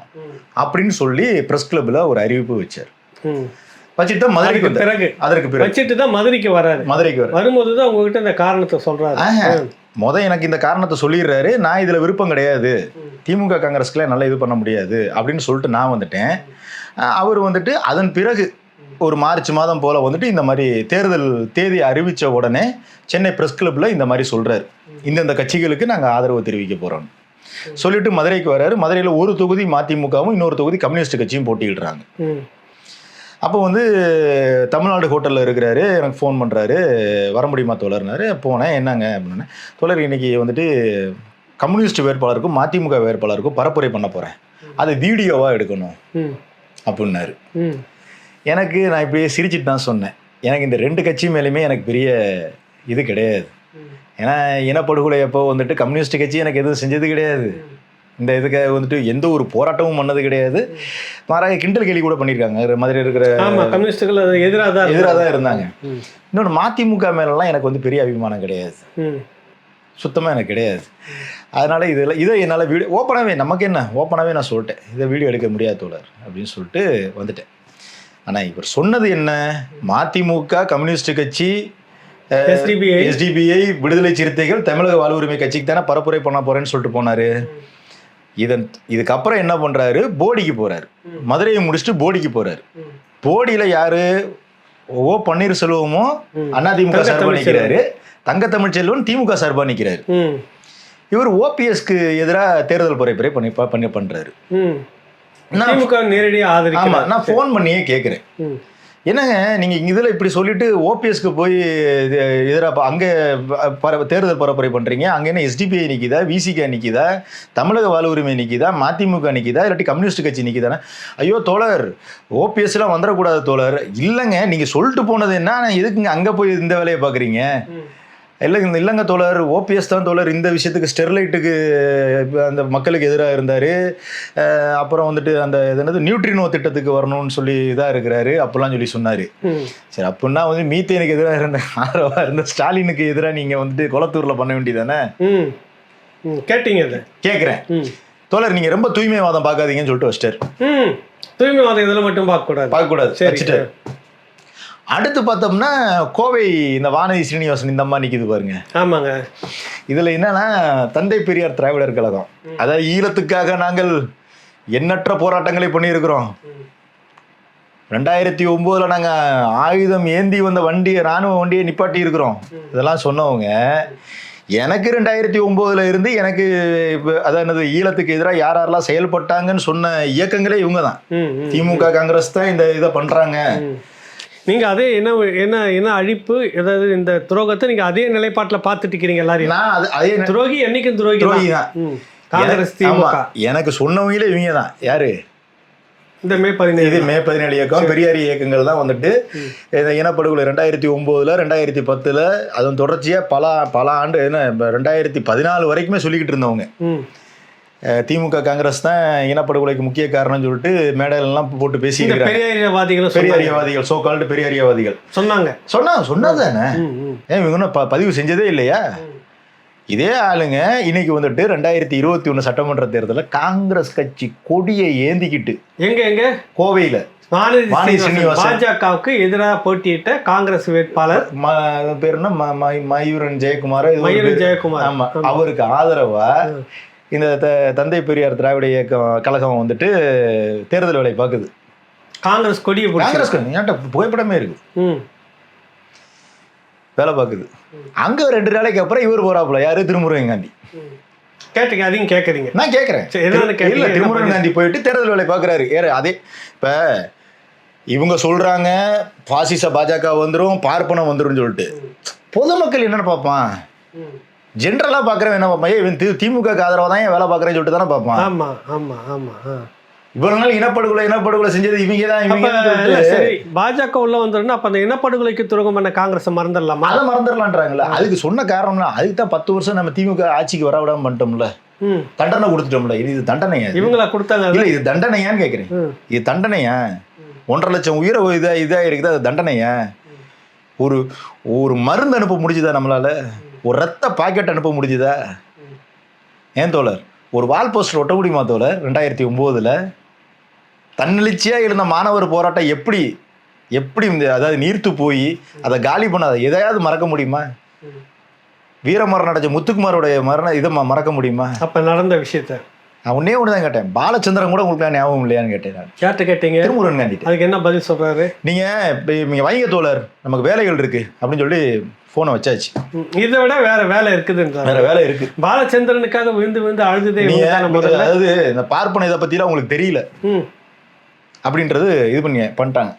அப்படின்னு சொல்லி ப்ரெஸ் கிளப்பில் ஒரு அறிவிப்பு வச்சார். வச்சுட்டு மதுரைக்கு பிறகு அதற்கு பிறகு வச்சுட்டு தான் மதுரைக்கு வரும்போது தான் உங்ககிட்ட இந்த காரணத்தை சொல்கிறாரு. எனக்கு இந்த காரணத்தை சொல்லிடுறாரு. நான் இதில் விருப்பம் கிடையாது, திமுக காங்கிரஸ்க்குலாம் நல்லா இது பண்ண முடியாது அப்படின்னு சொல்லிட்டு நான் வந்துட்டேன். அவர் வந்துட்டு அதன் பிறகு ஒரு மார்ச் மாதம் போல் வந்துட்டு இந்த மாதிரி தேர்தல் தேதி அறிவித்த உடனே சென்னை ப்ரெஸ் கிளப்பில் இந்த மாதிரி சொல்கிறார், இந்தந்த கட்சிகளுக்கு நாங்கள் ஆதரவு தெரிவிக்க போகிறோம் சொல்லிட்டு மதுரைக்கு வர்றாரு. மதுரையில் ஒரு தொகுதி மதிமுகவும் இன்னொரு தொகுதி கம்யூனிஸ்ட் கட்சியும் போட்டியிடுறாங்க. அப்போ வந்து தமிழ்நாடு ஹோட்டலில் இருக்கிறாரு, எனக்கு ஃபோன் பண்ணுறாரு, வர முடியுமா தோழர்னாரு. போனேன். என்னங்க அப்படின்னா, தோழர் இன்னைக்கு வந்துட்டு கம்யூனிஸ்ட் வேட்பாளருக்கும் மதிமுக வேட்பாளருக்கும் பரப்புரை பண்ண போகிறேன், அது வீடியோவாக எடுக்கணும் அப்படின்னாரு. எனக்கு நான் இப்படியே சிரிச்சிட்டு தான் சொன்னேன், எனக்கு இந்த ரெண்டு கட்சி மேலேயுமே எனக்கு பெரிய இது கிடையாது. ஏன்னா இனப்படுகொலை அப்போ வந்துட்டு கம்யூனிஸ்ட் கட்சி எனக்கு எதுவும் செஞ்சது கிடையாது, இந்த இதுக்கு வந்துட்டு எந்த ஒரு போராட்டமும் பண்ணது கிடையாது. மாறாக கிண்டல் கேலி கூட பண்ணியிருக்காங்க. மதுரை இருக்கிற கம்யூனிஸ்டுகள் எதிராக தான் இருந்தாங்க. இன்னொன்று மதிமுக மேலெல்லாம் எனக்கு வந்து பெரிய அபிமானம் கிடையாது, சுத்தமாக எனக்கு கிடையாது. அதனால் இதை என்னால் வீடியோ ஓப்பனாகவே, நமக்கு என்ன ஓப்பனாகவே நான் சொல்லிட்டேன், இதை வீடியோ எடுக்க முடியாது தோழர் அப்படின்னு சொல்லிட்டு வந்துட்டேன். ஆனால் இவர் சொன்னது என்ன, மதிமுக, கம்யூனிஸ்ட் கட்சி, எஸ்டிபிஐ, விடுதலை சிறுத்தைகள், தமிழக வாழ்வுரிமை கட்சிக்கு தானே பரப்புரை பண்ண போறேன்னு சொல்லிட்டு போனாரு. இதுக்கப்புறம் என்ன பண்றாரு, போடிக்கு போறாரு. மதுரையை முடிச்சுட்டு போடிக்கு போறாரு. போடியில யாரு, ஓ பன்னீர்செல்வமும் அதிமுக சார்பா நிற்கிறாரு, தங்க தமிழ்ச்செல்வன் திமுக சார்பா நிற்கிறாரு. இவர் ஓபிஎஸ்க்கு எதிராக தேர்தல் பரப்புரை பண்றாரு. நான் போன் பண்ணியே கேட்கிறேன், என்னங்க நீங்கள் இதில் இப்படி சொல்லிட்டு ஓபிஎஸ்க்கு போய் எதிராக அங்கே தேர்தல் பரப்புரை பண்ணுறீங்க, அங்கே என்ன எஸ்டிபிஐ நிற்கிதா, விசிகா நிற்கிதா, தமிழக வாழ்வுரிமை நிற்கிதா, மதிமுக நிற்கிதா, இல்லாட்டி கம்யூனிஸ்ட் கட்சி நிற்கிதானே? ஐயோ தோழர், ஓபிஎஸ்லாம் வந்துடக்கூடாது தோழர். இல்லைங்க, நீங்கள் சொல்லிட்டு போனது என்ன, எதுக்குங்க அங்கே போய் இந்த வேலையை பார்க்குறீங்க? இல்லைங்க தோழர், ஓபிஎஸ் தான் தோழர் இந்த விஷயத்துக்கு, ஸ்டெர்லைட்டுக்கு அந்த மக்களுக்கு எதிராக இருந்தார், அப்புறம் வந்துட்டு அந்த என்னது நியூட்ரினோ திட்டத்துக்கு வரணும்னு சொல்லி இதாக இருக்கிறாரு அப்போல்லாம் சொல்லி சொன்னார். சரி, அப்படின்னா வந்து மீத்தேனுக்கு எதிராக இருந்த ஆதரவாக இருந்த ஸ்டாலினுக்கு எதிராக நீங்கள் வந்துட்டு குளத்தூரில் பண்ண வேண்டியதானே கேட்டீங்க? கேட்குறேன் தோழர், நீங்கள் ரொம்ப தூய்மைவாதம் பார்க்காதீங்கன்னு சொல்லிட்டு வச்சிட்டார். தூய்மைவாதம் இதெல்லாம் மட்டும் பார்க்கக்கூடாது வச்சுட்டு அடுத்து பார்த்தோம்னா கோவை இந்த வானதி ஸ்ரீனிவாசன் இந்த அம்மா நிற்கிது பாருங்க. ஆமாங்க. இதில் என்னன்னா, தந்தை பெரியார் திராவிடர் கழகம், அதாவது ஈழத்துக்காக நாங்கள் எண்ணற்ற போராட்டங்களை பண்ணியிருக்கிறோம். 2009 நாங்கள் ஆயுதம் ஏந்தி வந்த வண்டியை, இராணுவ வண்டியை நிப்பாட்டி இருக்கிறோம். இதெல்லாம் சொன்னவங்க எனக்கு 2009 இருந்து எனக்கு அதாவது ஈழத்துக்கு எதிராக யாரெல்லாம் செயல்பட்டாங்கன்னு சொன்ன இயக்கங்களே இவங்க தான். திமுக காங்கிரஸ் தான் இந்த இதை பண்ணுறாங்க. நீங்கள் அதே என்ன அழிப்பு, ஏதாவது இந்த துரோகத்தை நீங்கள் அதே நிலைப்பாட்டில் பார்த்துட்டு இருக்கிறீங்க எல்லாரையும். நான் அதே துரோகி, என்னைக்கும் துரோகி தான் காங்கிரஸ், திமுக. எனக்கு சொன்னவங்களே இவங்க தான். யாரு? இந்த மே 17 இயக்கம், பெரியார் இயக்கங்கள் தான் வந்துட்டு இந்த இனப்படுகொலை 2009, 2010, அதன் தொடர்ச்சியாக பல ஆண்டு, என்ன 2014 வரைக்குமே சொல்லிக்கிட்டு இருந்தவங்க. திமுக காங்கிரஸ் தான் இனப்படுகொலைக்கு முக்கிய காரணம்னு சொல்லிட்டு மேடையிலலாம் போட்டு பேசியிருக்காங்க. பெரியாரியவாதிகள், சோ கால்டு பெரியாரியவாதிகள் சொன்னதானே. இவங்க இன்னும் பதிவு செஞ்சதே இல்லையா? இதே ஆளுங்க இன்னைக்கு வந்துட்டு 2021 சட்டமன்ற தேர்தலில் காங்கிரஸ் கட்சி கொடியை ஏந்திக்கிட்டு எங்க கோவையில் பாஜகவுக்கு எதிராக போட்டியிட்ட காங்கிரஸ் வேட்பாளர் பேர் என்ன, மயூரன் ஜெயக்குமார். ஆமா, அவருக்கு ஆதரவா இந்த தந்தை பெரியார் திராவிட இயக்கம் கழகம் வந்துட்டு தேர்தல் வேலை பார்க்குது. காங்கிரஸ் கொடியை, காங்கிரஸ் புகைப்படமே இருக்கு, வேலை பார்க்குது. அங்கே 2 நாளைக்கு அப்புறம் இவர் போறாப்புல, யாரு, திருமுருகன் காந்தி. கேட்டீங்க? அதையும் கேட்குறீங்க? நான் கேட்குறேன். இல்லை, திருமுருகன் காந்தி போயிட்டு தேர்தல் வேலை பார்க்குறாரு. அதே இப்போ இவங்க சொல்கிறாங்க பாசிச பாஜக வந்துடும், பார்ப்பனம் வந்துடும் சொல்லிட்டு, பொதுமக்கள் என்னென்னு பார்ப்பான்? ஜென்ரலா பாக்குறவன் என்ன பார்ப்பான், இவன் திமுக ஆதரவா தான் வேலை பாக்குறேன்னு சொல்லிட்டு தானே பார்ப்பான். ஆமா ஆமா ஆமா. இவ்வளவு நாள் இனப்படுகொலை செஞ்சது இவங்க தான். சரி, பாஜக உள்ள வந்துருன்னா அப்ப அந்த இனப்படுகொலைக்கு துரோகம் பண்ண காங்கிரஸ் மறந்துடலாமா? அதை மறந்துடலான்றாங்களா? அதுக்கு சொன்ன காரணம்னா அதுக்கு தான் 10 வருஷம் நம்ம திமுக ஆட்சிக்கு வர விடாம பண்ணிட்டோம்ல, தண்டனை கொடுத்துட்டோம்ல. இது தண்டனையா? இவங்களா கொடுத்தாங்க? இல்ல, இது தண்டனையான்னு கேக்குறேன். இது தண்டனையா? 1.5 லட்சம் உயிரை இதா இருக்குது, அது தண்டனையா? ஒரு மருந்து அனுப்ப முடிஞ்சுதா நம்மளால? ஒரு ரத்த பாக்கெட் அனுப்ப முடிஞ்சுதா? ஏன் தோழர், ஒரு வால் போஸ்டர் ஒட்ட முடியுமா தோழர்? 2009 தன்னெழுச்சியா இருந்த மாணவர் போராட்டம் எப்படி அதாவது நீர்த்து போய் அதை காலி பண்ணாத எதையாவது மறக்க முடியுமா? வீரமரணம் அடைஞ்ச முத்துக்குமாரோடைய இதை மறக்க முடியுமா? அப்ப நடந்த விஷயத்த நான் ஒண்ணுதான் கேட்டேன். பாலச்சந்திரன் கூட உங்களுக்கு ஞாபகம் இல்லையான்னு கேட்டேன். நான் யார்கிட்ட கேட்டீங்க? திருமுருகன் காந்தி. அதுக்கு என்ன பதில் சொல்றாரு? நீங்க வைங்க தோழர், நமக்கு வேலைகள் இருக்கு அப்படின்னு சொல்லி போனை வச்சாச்சு. இதை விட வேற வேலை இருக்குதுன்றாரு. வேற வேலை இருக்கு. பாலச்சந்திரனுக்காக விழுந்து அழுதுதே. அதாவது இந்த பார்ப்பன இதை பத்திலாம் உங்களுக்கு தெரியல அப்படின்றது இது பண்ணிட்டாங்க.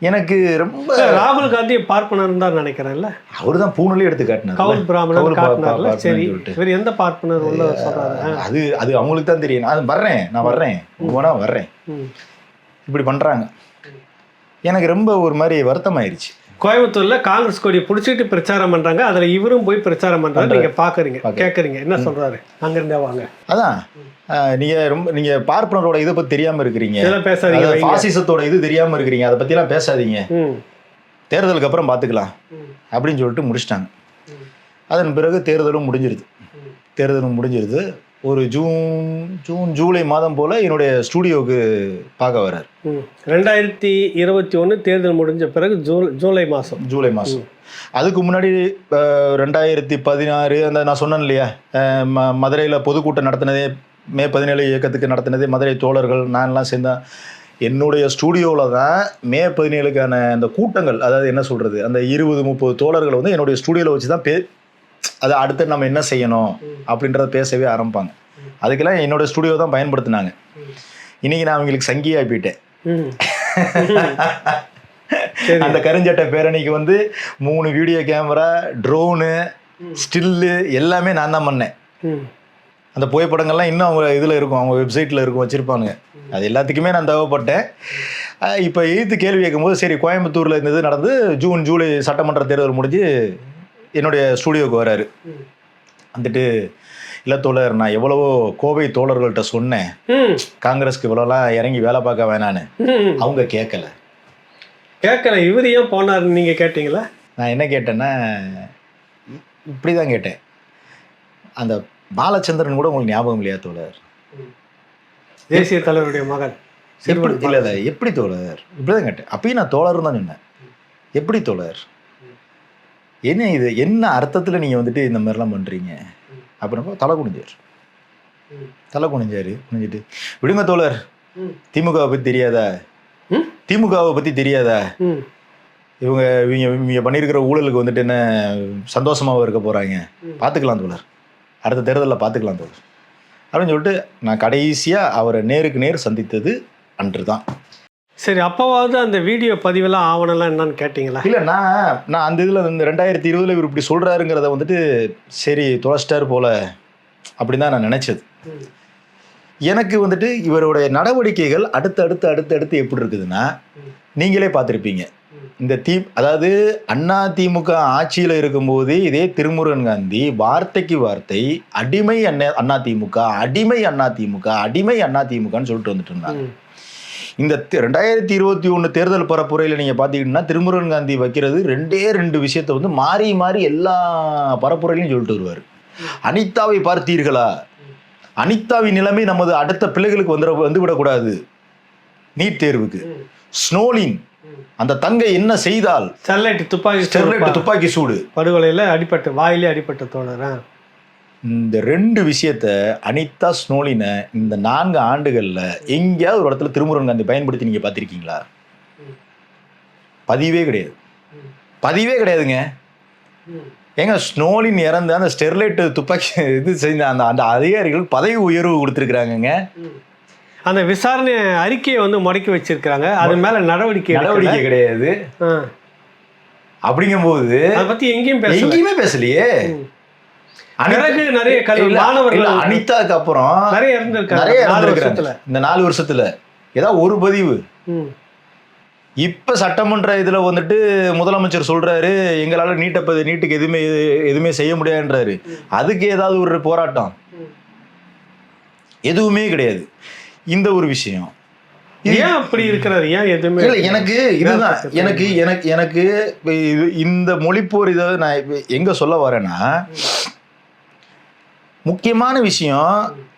எனக்கு ரொம்ப ராகுல் காந்தி பார்ப்பனர் தான் நினைக்கிறேன்ல. அவரு தான் பூனலே எடுத்து காட்டினார். கவுல் பிராமணர் காட்டினார்ல. சரி, இவர் எந்த பார்ப்பனர் உள்ள சொல்றாரு? அது அவங்களுக்கு தான் தெரியும். நான் வர்றேன் வர்றேன் இப்படி பண்றாங்க. எனக்கு ரொம்ப ஒரு மாதிரி வருத்தம் ஆயிடுச்சு. கோயம்புத்தூர்ல காங்கிரஸ் கொடியை பிடிச்சிட்டு பிரச்சாரம் பண்றாங்க, அதுல இவரும் போய் பிரச்சாரம் பண்றாரு. நீங்க பாக்குறீங்க, கேக்குறீங்க, என்ன சொல்றாரு? அங்கிருந்தே வாங்க. அதான் நீங்க பார்ப்பனரோட இதை பத்தி தெரியாம இருக்கிறீங்க, பேசாதீங்க. பாசிசத்தோட இது தெரியாம இருக்கிறீங்க, அதை பத்தி எல்லாம் பேசாதீங்க, தேர்தலுக்கு அப்புறம் பாத்துக்கலாம் அப்படின்னு சொல்லிட்டு முடிச்சிட்டாங்க. அதன் பிறகு தேர்தலும் முடிஞ்சிருது. ஒரு ஜூலை மாதம் போல என்னுடைய ஸ்டூடியோவுக்கு பார்க்க வர்றார். 2021 தேர்தல் முடிஞ்ச பிறகு ஜூலை மாதம். அதுக்கு முன்னாடி 2016 அந்த நான் சொன்னேன் இல்லையா, மதுரையில் பொதுக்கூட்டம் நடத்தினதே, மே 17 இயக்கத்துக்கு நடத்தினதே மதுரை தோழர்கள் நான்லாம் சேர்ந்தேன். என்னுடைய ஸ்டூடியோவில் தான் மே 17க்கான அந்த கூட்டங்கள், அதாவது என்ன சொல்கிறது, அந்த 20-30 தோழர்கள் வந்து என்னுடைய ஸ்டூடியோவில் வச்சு தான் அதை அடுத்து நம்ம என்ன செய்யணும் அப்படின்றத பேசவே ஆரம்பிப்பாங்க. அதுக்கெல்லாம் என்னோட ஸ்டூடியோ தான் பயன்படுத்தினாங்க. இன்னைக்கு நான் அவங்களுக்கு சங்கியாக போயிட்டேன். அந்த கருஞ்சட்டை பேரணிக்கு வந்து 3 வீடியோ கேமரா, ட்ரோனு, ஸ்டில்லு எல்லாமே நான் தான் பண்ணேன். அந்த புகைப்படங்கள்லாம் இன்னும் அவங்க இதில் இருக்கும், அவங்க வெப்சைட்டில் இருக்கும், வச்சுருப்பாங்க. அது எல்லாத்துக்குமே நான் தேவைப்பட்டேன். இப்போ எதிர்த்து கேள்வி கேட்கும்போது, சரி கோயம்புத்தூரில் இந்த இது நடந்து ஜூலை சட்டமன்ற தேர்தல் முடிஞ்சு என்னுடைய ஸ்டூடியோவுக்கு வராரு. வந்துட்டு, இல்லை தோழர், நான் எவ்வளவோ கோவை தோழர்கள்ட்ட சொன்னேன் காங்கிரஸ்க்கு இவ்வளோலாம் இறங்கி வேலை பார்க்க வேணான்னு, அவங்க கேட்கல. இவர் ஏன் போனார் நீங்கள் கேட்டீங்களா? நான் என்ன கேட்டேன்னா, இப்படி தான் கேட்டேன், அந்த பாலச்சந்திரன் கூட உங்களுக்கு ஞாபகம் இல்லையா தோழர், தேசிய தலைவருடைய மகன்? இல்லை எப்படி தோழர், இப்படிதான் கேட்டேன். அப்பயும் நான் தோழர் தான் சொன்னேன். எப்படி தோழர், என்ன இது, என்ன அர்த்தத்தில் நீங்கள் வந்துட்டு இந்த மாதிரிலாம் பண்ணுறீங்க அப்படின்னப்போ தலை குனிஞ்சிட்டு, விடுங்க தோழர், திமுகவை பற்றி தெரியாதா, இவங்க பண்ணியிருக்கிற ஊழலுக்கு வந்துட்டு என்ன சந்தோஷமாக இருக்க போகிறாங்க, பார்த்துக்கலாம் தோழர், அடுத்த தேர்தலில் பார்த்துக்கலாம் தோழர் அப்படின்னு சொல்லிட்டு நான் கடைசியாக அவரை நேருக்கு நேர் சந்தித்தது அன்று தான். சரி, அப்போவாவது அந்த வீடியோ பதிவெல்லாம் ஆவணம்லாம் என்னன்னு கேட்டிங்களா? இல்லை, நான் அந்த இதில் இந்த 2020 இவர் இப்படி சொல்கிறாருங்கிறத வந்துட்டு சரி தொலைச்சிட்டார் போல அப்படின்னு தான் நான் நினச்சது. எனக்கு வந்துட்டு இவருடைய நடவடிக்கைகள் அடுத்து எப்படி இருக்குதுன்னா, நீங்களே பார்த்துருப்பீங்க. இந்த அதாவது அதிமுக ஆட்சியில் இருக்கும்போது இதே திருமுருகன் காந்தி வார்த்தைக்கு வார்த்தை அடிமை அதிமுகன்னு சொல்லிட்டு வந்துட்டு இருந்தாங்க. இந்த 2021 தேர்தல் பரப்புரையில் நீங்கள் பார்த்தீங்கன்னா திருமுருகன் காந்தி வைக்கிறது 2 விஷயத்தை வந்து மாறி எல்லா பரப்புரையிலையும் சொல்லிட்டு வருவார். அனிதாவை பார்த்தீர்களா, அனிதாவின் நிலைமை நமது அடுத்த பிள்ளைகளுக்கு வந்துவிடக்கூடாது, நீட் தேர்வுக்கு. ஸ்னோலின் அந்த தங்கை என்ன செய்தால், ஸ்டெர்லைட் துப்பாக்கி சூடு படுகொலையில் வாயிலே அடிப்பட்ட தோழர். இந்த 2 விஷயத்த அனிதா, ஸ்னோலினை இந்த 4 ஆண்டுகளில் எங்கேயாவது ஒரு இடத்துல திருமுருகன் காந்தி பயன்படுத்தி நீங்கள் பார்த்துருக்கீங்களா? பதிவே கிடையாதுங்க. ஏங்க, ஸ்னோலின் இறந்து அந்த ஸ்டெர்லைட் துப்பாக்கி இது செஞ்ச அந்த அதிகாரிகள் பதவி உயர்வு கொடுத்துருக்குறாங்கங்க. அந்த விசாரணை அறிக்கையை வந்து முடக்கி வச்சிருக்கிறாங்க. அது மேலே நடவடிக்கை கிடையாது. அப்படிங்கும்போது அதை பத்தி எங்கேயுமே பேசலையே. பிறகு நிறைய மாணவர்கள் அனிதாக்கு அப்புறம் நிறைய இருந்திருக்காங்க இந்த 4 வருஷத்துல ஏதாவது ஒரு பதிவு. இப்ப சட்டமன்ற இதுல வந்துட்டு முதலமைச்சர் சொல்றாரு எங்களால நீட்டுக்கு எதுவுமே செய்ய முடியாதுன்றாரு. அதுக்கு ஏதாவது ஒரு போராட்டம் எதுவுமே கிடையாது. இந்த ஒரு விஷயம் ஏன் அப்படி இருக்கிறாரு? ஏன் எதுவுமே இல்லை. எனக்கு இதுதான் எனக்கு இந்த மொழிப்போர் இதை நான் எங்க சொல்ல வரேன்னா, முக்கியமான விஷயம்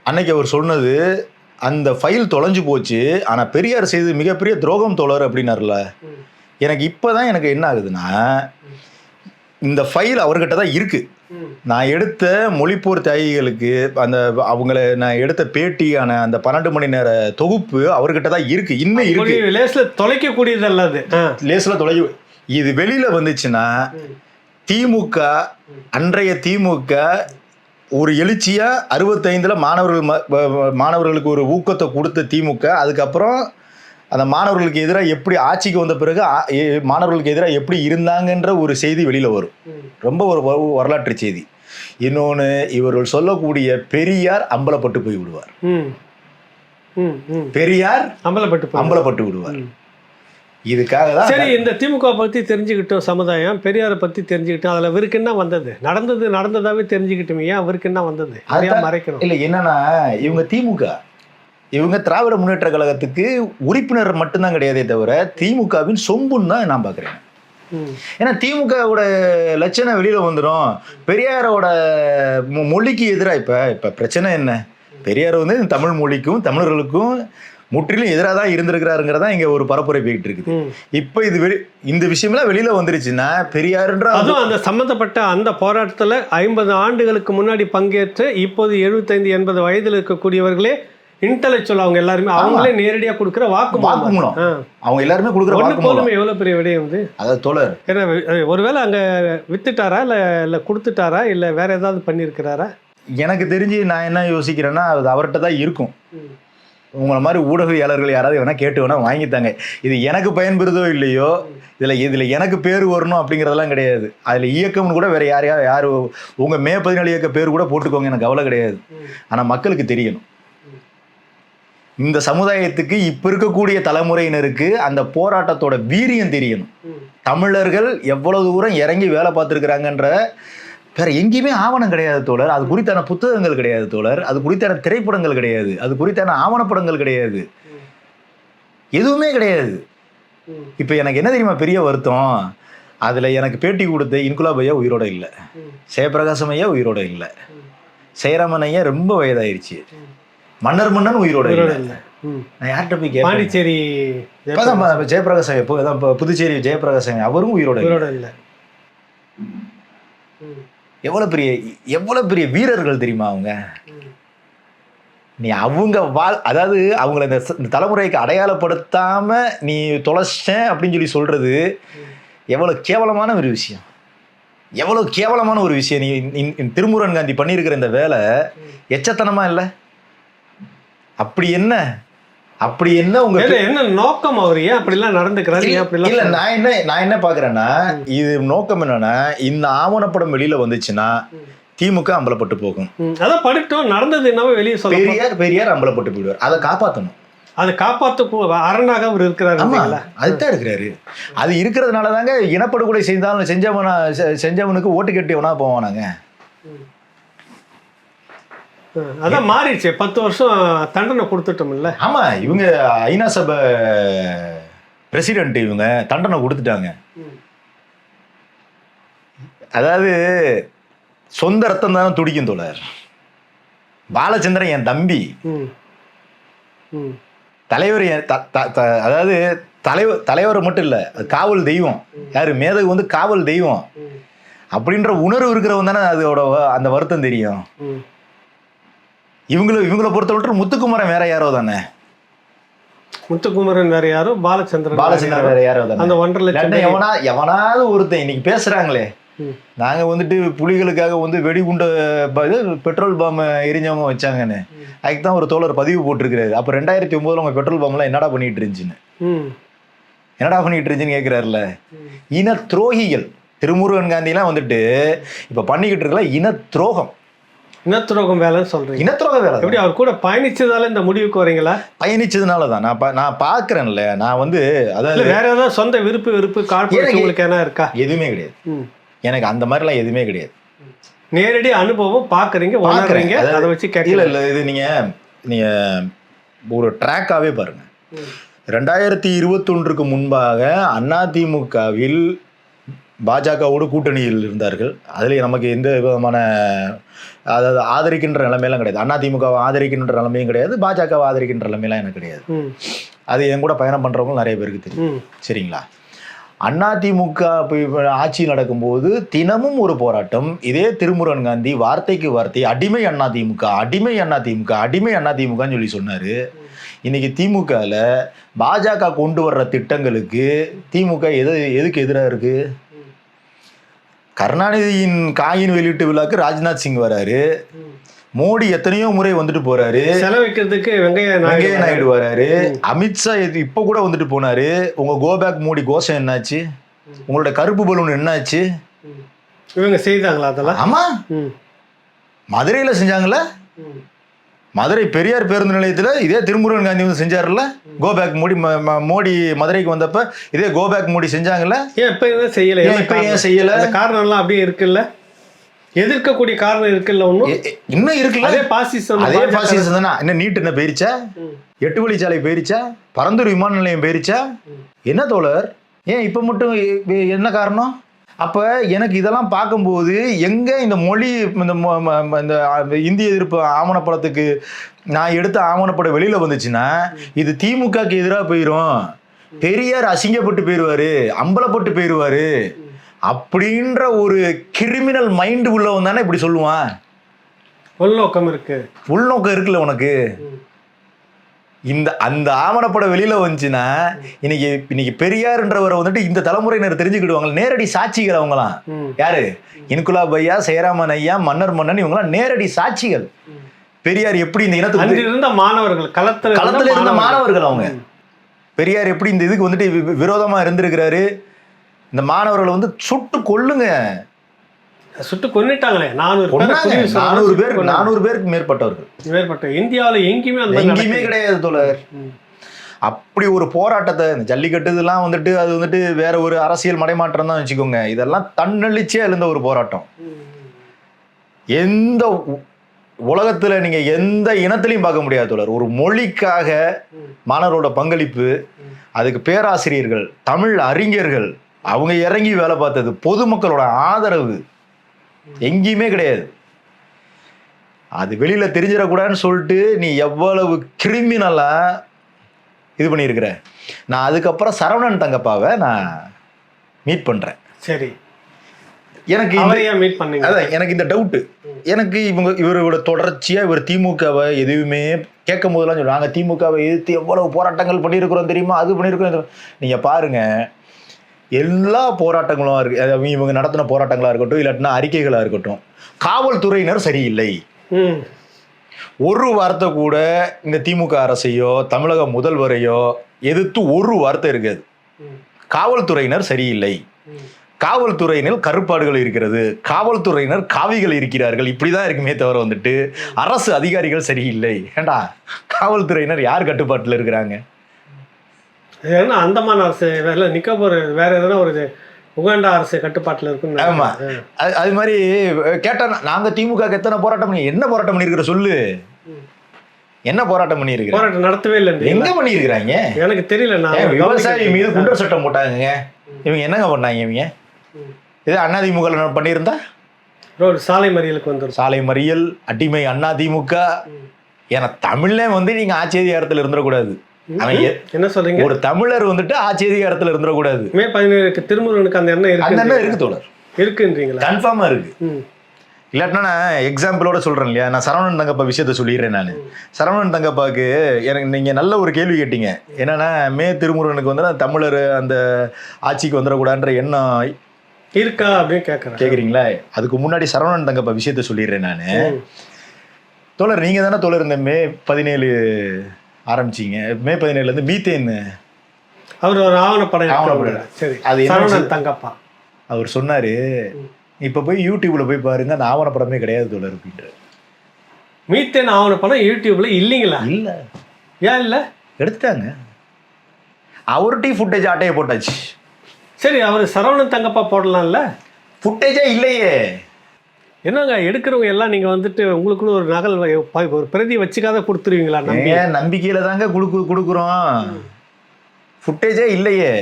அன்னைக்கு அவர் சொன்னது, அந்த ஃபைல் தொலைஞ்சு போச்சு, ஆனா பெரியார் செய்து மிகப்பெரிய துரோகம் தோழர் அப்படின்னாருல. எனக்கு இப்பதான் எனக்கு என்ன ஆகுதுன்னா, இந்த ஃபைல் அவர்கிட்ட தான் இருக்கு. நான் எடுத்த மொழிப்போர் தியாகிகளுக்கு அவங்கள நான் எடுத்த பேட்டியான அந்த 12 மணி நேர தொகுப்பு அவர்கிட்ட தான் இருக்கு. இன்னும் இருக்கு. லேஸ்ல தொலைக்கக்கூடியது அல்லது லேஸ்ல தொலைக்க. இது வெளியில வந்துச்சுன்னா திமுக, அன்றைய திமுக ஒரு எழுச்சியா 65ல மாணவர்களுக்கு ஒரு ஊக்கத்தை கொடுத்த திமுக, அதுக்கப்புறம் அந்த மாணவர்களுக்கு எதிராக எப்படி ஆட்சிக்கு வந்த பிறகு மாணவர்களுக்கு எதிராக எப்படி இருந்தாங்கன்ற ஒரு செய்தி வெளியில வரும். ரொம்ப ஒரு வரலாற்று செய்தி. இன்னொன்று, இவர்கள் சொல்லக்கூடிய பெரியார் அம்பலப்பட்டு போய் விடுவார். பெரியார் அம்பலப்பட்டு விடுவார். இதுக்காக தான் சரி, இந்த திமுக பற்றி தெரிஞ்சுக்கிட்டோம், சமுதாயம் பெரியாரை பற்றி தெரிஞ்சுக்கிட்டோம், அதில் அவருக்கு என்ன வந்தது? நடந்ததாவே தெரிஞ்சுக்கிட்டோமே, ஏன் அவருக்கு என்ன வந்தது? மறைக்கிறோம். இல்லை, என்னன்னா இவங்க திராவிட முன்னேற்ற கழகத்துக்கு உறுப்பினர் மட்டும்தான் கிடையாதே தவிர திமுகவின் சொம்புன்னு தான் நான் பார்க்குறேன். ஏன்னா திமுகவோட லட்சணம் வெளியில வந்துடும். பெரியாரோட மொழிக்கு எதிராக இப்போ பிரச்சனை என்ன? பெரியார் வந்து தமிழ் மொழிக்கும் தமிழர்களுக்கும் முற்றிலும் எதிராக தான் இருந்திருக்கிறாருங்கிறதா இங்க ஒரு பரப்புரை போயிட்டு இருக்குது. இப்ப இந்த விஷயம்லாம் வெளியில வந்துருச்சுன்னா பெரியாருன்ற அதுவும் அந்த சம்பந்தப்பட்ட அந்த போராட்டத்துல 50 ஆண்டுகளுக்கு முன்னாடி பங்கேற்று இப்போது 75-80 வயதில் இருக்கக்கூடியவர்களே இன்டெலெக்சுவல், அவங்க எல்லாருமே அவங்களே நேரடியா கொடுக்குற வாக்குமூலம். அவங்க எல்லாருமே கொடுக்குற வாக்குமூலம் எவ்வளவு பெரிய விடயம் வந்து. அதாவது தோழர், ஏன்னா ஒருவேளை அங்க வித்துட்டாரா இல்ல கொடுத்துட்டாரா இல்ல வேற ஏதாவது பண்ணியிருக்கிறாரா? எனக்கு தெரிஞ்சு நான் என்ன யோசிக்கிறேன்னா, அது அவர்கிட்ட தான் இருக்கும். உங்களை மாதிரி ஊடகவியாளர்கள் யாராவது வேணா கேட்டு வேணா வாங்கித்தாங்க. இது எனக்கு பயன்பெறுதோ இல்லையோ, இதுல எனக்கு பேர் வரணும் அப்படிங்கிறதெல்லாம் கிடையாது. அதுல இயக்கம்னு கூட வேற யாரு உங்க மே 14 இயக்க பேர் கூட போட்டுக்கோங்க, எனக்கு கவலை கிடையாது. ஆனா மக்களுக்கு தெரியணும், இந்த சமுதாயத்துக்கு இப்ப இருக்கக்கூடிய தலைமுறையினருக்கு அந்த போராட்டத்தோட வீரியம் தெரியணும். தமிழர்கள் எவ்வளவு தூரம் இறங்கி வேலை பார்த்துருக்குறாங்கன்ற வேற எங்கேயுமே ஆவணம் கிடையாது தோழர். அது குறித்தான புத்தகங்கள் கிடையாது தோழர். அது குறித்தான திரைப்படங்கள் கிடையாது. அது குறித்தான ஆவணப்படங்கள் கிடையாது. எதுவுமே கிடையாது. இப்ப எனக்கு என்ன தெரியுமா பெரிய வருத்தம்? அதுல எனக்கு பேட்டி கொடுத்த இன்குலாப் ஐயா உயிரோட இல்லை, ஜெயபிரகாசம் ஐயா உயிரோட இல்லை, ஜெயராமன் ஐயா ரொம்ப வயதாயிருச்சு, மன்னன் உயிரோட இல்லை. நான் யார்கிட்ட போய் கேட்பேன்? பாண்டிச்சேரி ஜெயபிரகாஷ் ஐயா, புதுச்சேரி ஜெயபிரகாஷ் ஐயா அவரும் உயிரோட இல்லை. எவ்வளவு பெரிய வீரர்கள் தெரியுமா அவங்க? நீ அவங்க அதாவது அவங்கள இந்த தலைமுறைக்கு அடையாளப்படுத்தாம நீ தொலைச்சேன் அப்படின்னு சொல்றது எவ்வளவு கேவலமான ஒரு விஷயம். எவ்வளவு கேவலமான ஒரு விஷயம். நீ திருமுருகன் காந்தி பண்ணியிருக்கிற இந்த வேலை எச்சத்தனமா இல்லை? அப்படி என்ன உங்க என்ன நோக்கம்? அவர் ஏன் அப்படிலாம் நடந்துக்கிறாரு? இல்ல, நான் என்ன பாக்குறேன்னா, இது நோக்கம் என்னன்னா, இந்த ஆவணப்படம் வெளியில வந்துச்சுன்னா திமுக அம்பலப்பட்டு போகும். அதான் படிட்டோம், நடந்தது என்னவோ வெளியே சொல்ல பெரியார் அம்பலப்பட்டு போயிடுவார். அதை காப்பாற்றணும். அதை காப்பாற்ற அரணாக அவர் இருக்கிறாரு. அதுதான் இருக்கிறாரு. அது இருக்கிறதுனால தாங்க இனப்படுகொலை செய்தாலும் செஞ்சவனுக்கு ஓட்டு கட்டியவனா போவானாங்க. அதான் மாறிடுச்சு. 10 வருஷம் தண்டனை கொடுத்துட்டோம்ல. ஆமா, இவங்க ஐநா சபை பிரசிடென்ட், இவங்க தண்டனை கொடுத்துட்டாங்க. அதாவது சொந்த ரத்தம் தானே துடிக்கும் தோழர். பாலச்சந்திரன் என் தம்பி, தலைவர் அதாவது தலைவர் மட்டும் இல்ல, காவல் தெய்வம். யாரு? மேதகு வந்து காவல் தெய்வம் அப்படின்ற உணர்வு இருக்கிறவன் தானே அதோட அந்த வருத்தம் தெரியும். இவங்களை பொறுத்தவரை முத்துக்குமரன் வேற யாரோ தானே. முத்துக்குமரன் வேற யாரோ, பாலச்சந்திரன் வேற யாரோ தானே. அந்த 1.5 லட்சம் எவனாவது ஒருத்தன் இன்னைக்கு பேசுறாங்களே, நாங்க வந்துட்டு புலிகளுக்காக வந்து வெடிகுண்ட பெட்ரோல் பாம் எரிஞ்சவங்க வச்சாங்கன்னு. அதுக்கு தான் ஒரு தோழர் பதிவு போட்டிருக்கிறாரு. அப்ப 2009 அவங்க பெட்ரோல் பாம் எல்லாம் என்னடா பண்ணிட்டு இருந்துச்சுன்னு. என்னடா பண்ணிட்டு இருந்துச்சுன்னு கேட்கிறாருல. இன துரோகிகள் திருமுருகன் காந்திலாம் வந்துட்டு இப்ப பண்ணிக்கிட்டு இருக்கல இன துரோகம். இனத்துரோகம் வேலைன்னு சொல்றீங்க. இனத்துரோக வேலை. எப்படி அவர் கூட பயணிச்சதால இந்த முடிவுக்கு வரீங்களா? பயணிச்சதுனால தான் நான் பாக்குறேன்ல. நான் வந்து அதாவது வேற ஏதாவது சொந்த விருப்பு கார்பரேட் உங்களுக்கு என்ன இருக்கா? எதுவுமே கிடையாது. எனக்கு அந்த மாதிரிலாம் எதுவுமே கிடையாது. நேரடி அனுபவம் பாக்குறீங்க, உணர்றீங்க, அதை வச்சு கேட்கல. இல்ல இது நீங்க ஒரு ட்ராக்காவே பாருங்க. 2021 முன்பாக அதிமுகவில் பாஜகவோடு கூட்டணியில் இருந்தார்கள். அதுல நமக்கு எந்த விதமான அதாவது ஆதரிக்கின்ற நிலைமையெல்லாம் கிடையாது. அதிமுகவை ஆதரிக்கின்ற நிலைமையும் கிடையாது, பாஜகவை ஆதரிக்கின்ற நிலைமையெல்லாம் எனக்கு கிடையாது. அது என் கூட பயணம் பண்றவங்க நிறைய பேருக்கு தெரியும். சரிங்களா? அதிமுக ஆட்சி நடக்கும்போது தினமும் ஒரு போராட்டம். இதே திருமுருகன் காந்தி வார்த்தைக்கு வார்த்தை அடிமை அதிமுக அடிமை அதிமுக அடிமை அதிமுகன்னு சொல்லி சொன்னாரு. இன்னைக்கு திமுகல பாஜக கொண்டு வர்ற திட்டங்களுக்கு திமுக எதுக்கு எதிராக இருக்கு? கருணாநிதியின் காயின் வெளியீட்டு விழாக்கு ராஜ்நாத் சிங் வராரு. மோடி எத்தனையோ முறை வந்துட்டு போறாரு. செலவிக்கிறதுக்கு வெங்கையா நாயுடு வராரு. அமித்ஷா இப்ப கூட வந்துட்டு போனாரு. உங்க கோபேக் மோடி கோஷம் என்னாச்சு? உங்களோட கருப்பு பலூன் என்னாச்சு? இவங்க செய்தாங்களா அதெல்லாம்? ஆமா, மதுரையில செஞ்சாங்கல்ல. மதுரை பெரியார் பேருந்து நிலையத்தில் இதே திருமுருகன் காந்தி வந்து செஞ்சாருல்ல. கோபேக் மோடி மோடி மதுரைக்கு வந்தப்ப இதே கோபேக் மோடி செஞ்சாங்கல்ல. ஏன் இப்ப செய்யல? ஏன் செய்யல? காரணம் எல்லாம் அப்படியே இருக்குல்ல, எதிர்க்கக்கூடிய காரணம் இருக்குல்ல, ஒன்றும் இன்னும் இருக்குல்ல. அதே பாசிசம் தானே. என்ன நீட் என்ன போயிருச்சா? 8 வழிச்சாலை போயிருச்சா? பரந்தூர் விமான நிலையம் போயிருச்சா? என்ன தோழர், ஏன் இப்ப மட்டும் என்ன காரணம்? அப்ப எனக்கு இதெல்லாம் பார்க்கும்போது எங்க இந்த மொழி இந்த இந்திய எதிர்ப்பு ஆவணப்படத்துக்கு நான் எடுத்த ஆவணப்படம் வெளியில வந்துச்சுன்னா இது திமுகக்கு எதிராக போயிடும், பெரியார் அசிங்கப்பட்டு போயிடுவாரு, அம்பலப்பட்டு போயிடுவாரு அப்படின்ற ஒரு கிரிமினல் மைண்டு உள்ளவன் தானே இப்படி சொல்லுவான். உள்நோக்கம் இருக்கு. உள்நோக்கம் இருக்குல்ல உனக்கு. அந்த ஆவணப்படம் வெளியில வந்துச்சுன்னா இன்னைக்கு பெரியார்ன்றவரை வந்துட்டு இந்த தலைமுறையினர் தெரிஞ்சுக்கிடுவாங்க. நேரடி சாட்சிகள் அவங்களாம். யாரு? இன்குலாப் ஐயா, சேராமன் ஐயா, மன்னர் இவங்களாம் நேரடி சாட்சிகள். பெரியார் எப்படி இந்த இனத்துக்கு இருந்த மாணவர்கள், களத்துல இருந்த மாணவர்கள், அவங்க பெரியார் எப்படி இந்த இதுக்கு வந்துட்டு விரோதமா இருந்திருக்கிறாரு. இந்த மாணவர்களை வந்து சுட்டு கொல்லுங்க. சுட்டு கொன்னுட்டாங்களே. 400 பேருக்கு மேற்பட்டவர்கள். இந்தியாவில் எங்கேயுமே கிடையாது தோழர். அப்படி ஒரு போராட்டத்தை இந்த ஜல்லிக்கட்டு இதெல்லாம் வந்துட்டு அது வந்துட்டு வேற ஒரு அரசியல் மடைமாற்றம் தான் வச்சுக்கோங்க. இதெல்லாம் தன்னெழுச்சியா எழுந்த ஒரு போராட்டம். எந்த உலகத்துல நீங்க எந்த இனத்திலையும் பார்க்க முடியாது தோழர். ஒரு மொழிக்காக மாணவரோட பங்களிப்பு, அதுக்கு பேராசிரியர்கள், தமிழ் அறிஞர்கள் அவங்க இறங்கி வேலை பார்த்தது, பொதுமக்களோட ஆதரவு எங்கேயுமே கிடையாது. அது வெளியில தெரிஞ்சிடக்கூடாதுன்னு சொல்லிட்டு நீ எவ்வளவு கிரிமினலா இது பண்ணியிருக்கிற. நான் அதுக்கப்புறம் சரவணன் தங்கப்பாவை நான் மீட் பண்றேன். சரி, எனக்கு மீட் பண்ணீங்க? அதான் எனக்கு இந்த டவுட்டு. எனக்கு இவரோட தொடர்ச்சியா இவர் திமுகவை எதுவுமே கேட்கும் போதெல்லாம் சொல்லுவாங்க, திமுகவை எதிர்த்து எவ்வளவு போராட்டங்கள் பண்ணியிருக்கிறோம் தெரியுமா, அது பண்ணியிருக்கிறோம். நீங்க பாருங்க, எல்லா போராட்டங்களும் இருக்கு. இவங்க நடத்தின போராட்டங்களா இருக்கட்டும், இல்லாட்டினா அறிக்கைகளா இருக்கட்டும், காவல்துறையினர் சரியில்லை. ஒரு வார்த்தை கூட இந்த திமுக அரசையோ தமிழக முதல்வரையோ எதிர்த்து ஒரு வார்த்தை இருக்காது. காவல்துறையினர் சரியில்லை, காவல்துறையினர் கருப்பாடுகள் இருக்கிறது, காவல்துறையினர் காவிகள் இருக்கிறார்கள், இப்படிதான் இருக்குமே தவிர வந்துட்டு அரசு அதிகாரிகள் சரியில்லை. ஏண்டா, காவல்துறையினர் யார் கட்டுப்பாட்டில் இருக்கிறாங்க? ஏன்னா அந்தமான் அரசு வேற நிக்கோபர் வேற எதனா ஒரு உகாண்டா அரசு கட்டுப்பாட்டில் இருக்குன்னு. ஆமா, அது மாதிரி கேட்டா நாங்க திமுக எத்தனை போராட்டம் பண்ணி, என்ன போராட்டம் பண்ணிருக்கிற சொல்லு, என்ன போராட்டம் பண்ணிருக்கிற? போராட்டம் நடத்தவே இல்லை. எங்க பண்ணிருக்கிறாங்க எனக்கு தெரியல. நான் விவசாயி மீது குண்டர் சட்டம் போட்டாங்க. இவங்க என்னங்க பண்ணாங்க? இவங்க இது அதிமுக பண்ணியிருந்தா சாலை மறியலுக்கு வந்துடும். சாலை மறியல், அடிமை அதிமுக. ஏன்னா தமிழ்ல வந்து நீங்க ஆட்சி அதிகாரத்தில் இருந்துடக்கூடாது. என்ன சொல்றீங்க? ஒரு தமிழர் வந்துட்டு ஆட்சி அதிகாரத்தில் இருந்துடக்கூடாது. மே 17 திருமுருகனுக்கு அந்த எண்ணம் இருக்கு. அந்த எண்ணம் இருக்கு தோழர், இருக்குன்றீங்களா? கன்ஃபார்மா இருக்கு. இல்லாட்டினா நான் எக்ஸாம்பிளோட சொல்றேன் இல்லையா. நான் சரவணன் தங்கப்பா விஷயத்த சொல்லிடுறேன். நான் சரவணன் தங்கப்பாக்கு எனக்கு நீங்க நல்ல ஒரு கேள்வி கேட்டீங்க. என்னன்னா, மே திருமுருகனுக்கு வந்து தமிழர் அந்த ஆட்சிக்கு வந்துடக்கூடாதுன்ற எண்ணம் இருக்கா அப்படின்னு கேக்குறீங்களா? அதுக்கு முன்னாடி சரவணன் தங்கப்பா விஷயத்த சொல்லிடுறேன் நானு. தோழர், நீங்க தானே தோழர் இந்த மே 17 ஆரம்பிச்சிங்க. மே 17 மீத்தேன் அவர் ஒரு ஆவணப்படம் ஆவணப்படம். எடுக்கிறாரு. சரி, அது என்ன சரவணன் தங்கப்பா. அவர் சொன்னாரு, இப்ப போய் யூடியூப்ல போய் பாருங்க, அந்த ஆவணப்படமே கிடையாது தோழர் அப்படின்ட்டு. மீத்தேன் ஆவணப்படம் யூடியூப்ல இல்லைங்களா? இல்ல, ஏன் இல்லை? எடுத்துட்டாங்க. அவர்கிட்டயும் ஃபுட்டேஜ் ஆட்டையை போட்டாச்சு. சரி, அவர் சரவணன் தங்கப்பா போடலாம்ல. ஃபுட்டேஜே இல்லையே. என்னங்க எடுக்கிறவங்க எல்லாம் நீங்க வந்துட்டு உங்களுக்குன்னு ஒரு நகல் ஒரு பிரதி வச்சுக்காத கொடுத்துருவீங்களா? நம்பிக்கையில தாங்க கொடுக்குறோம். ஃபுட்டேஜே இல்லையே.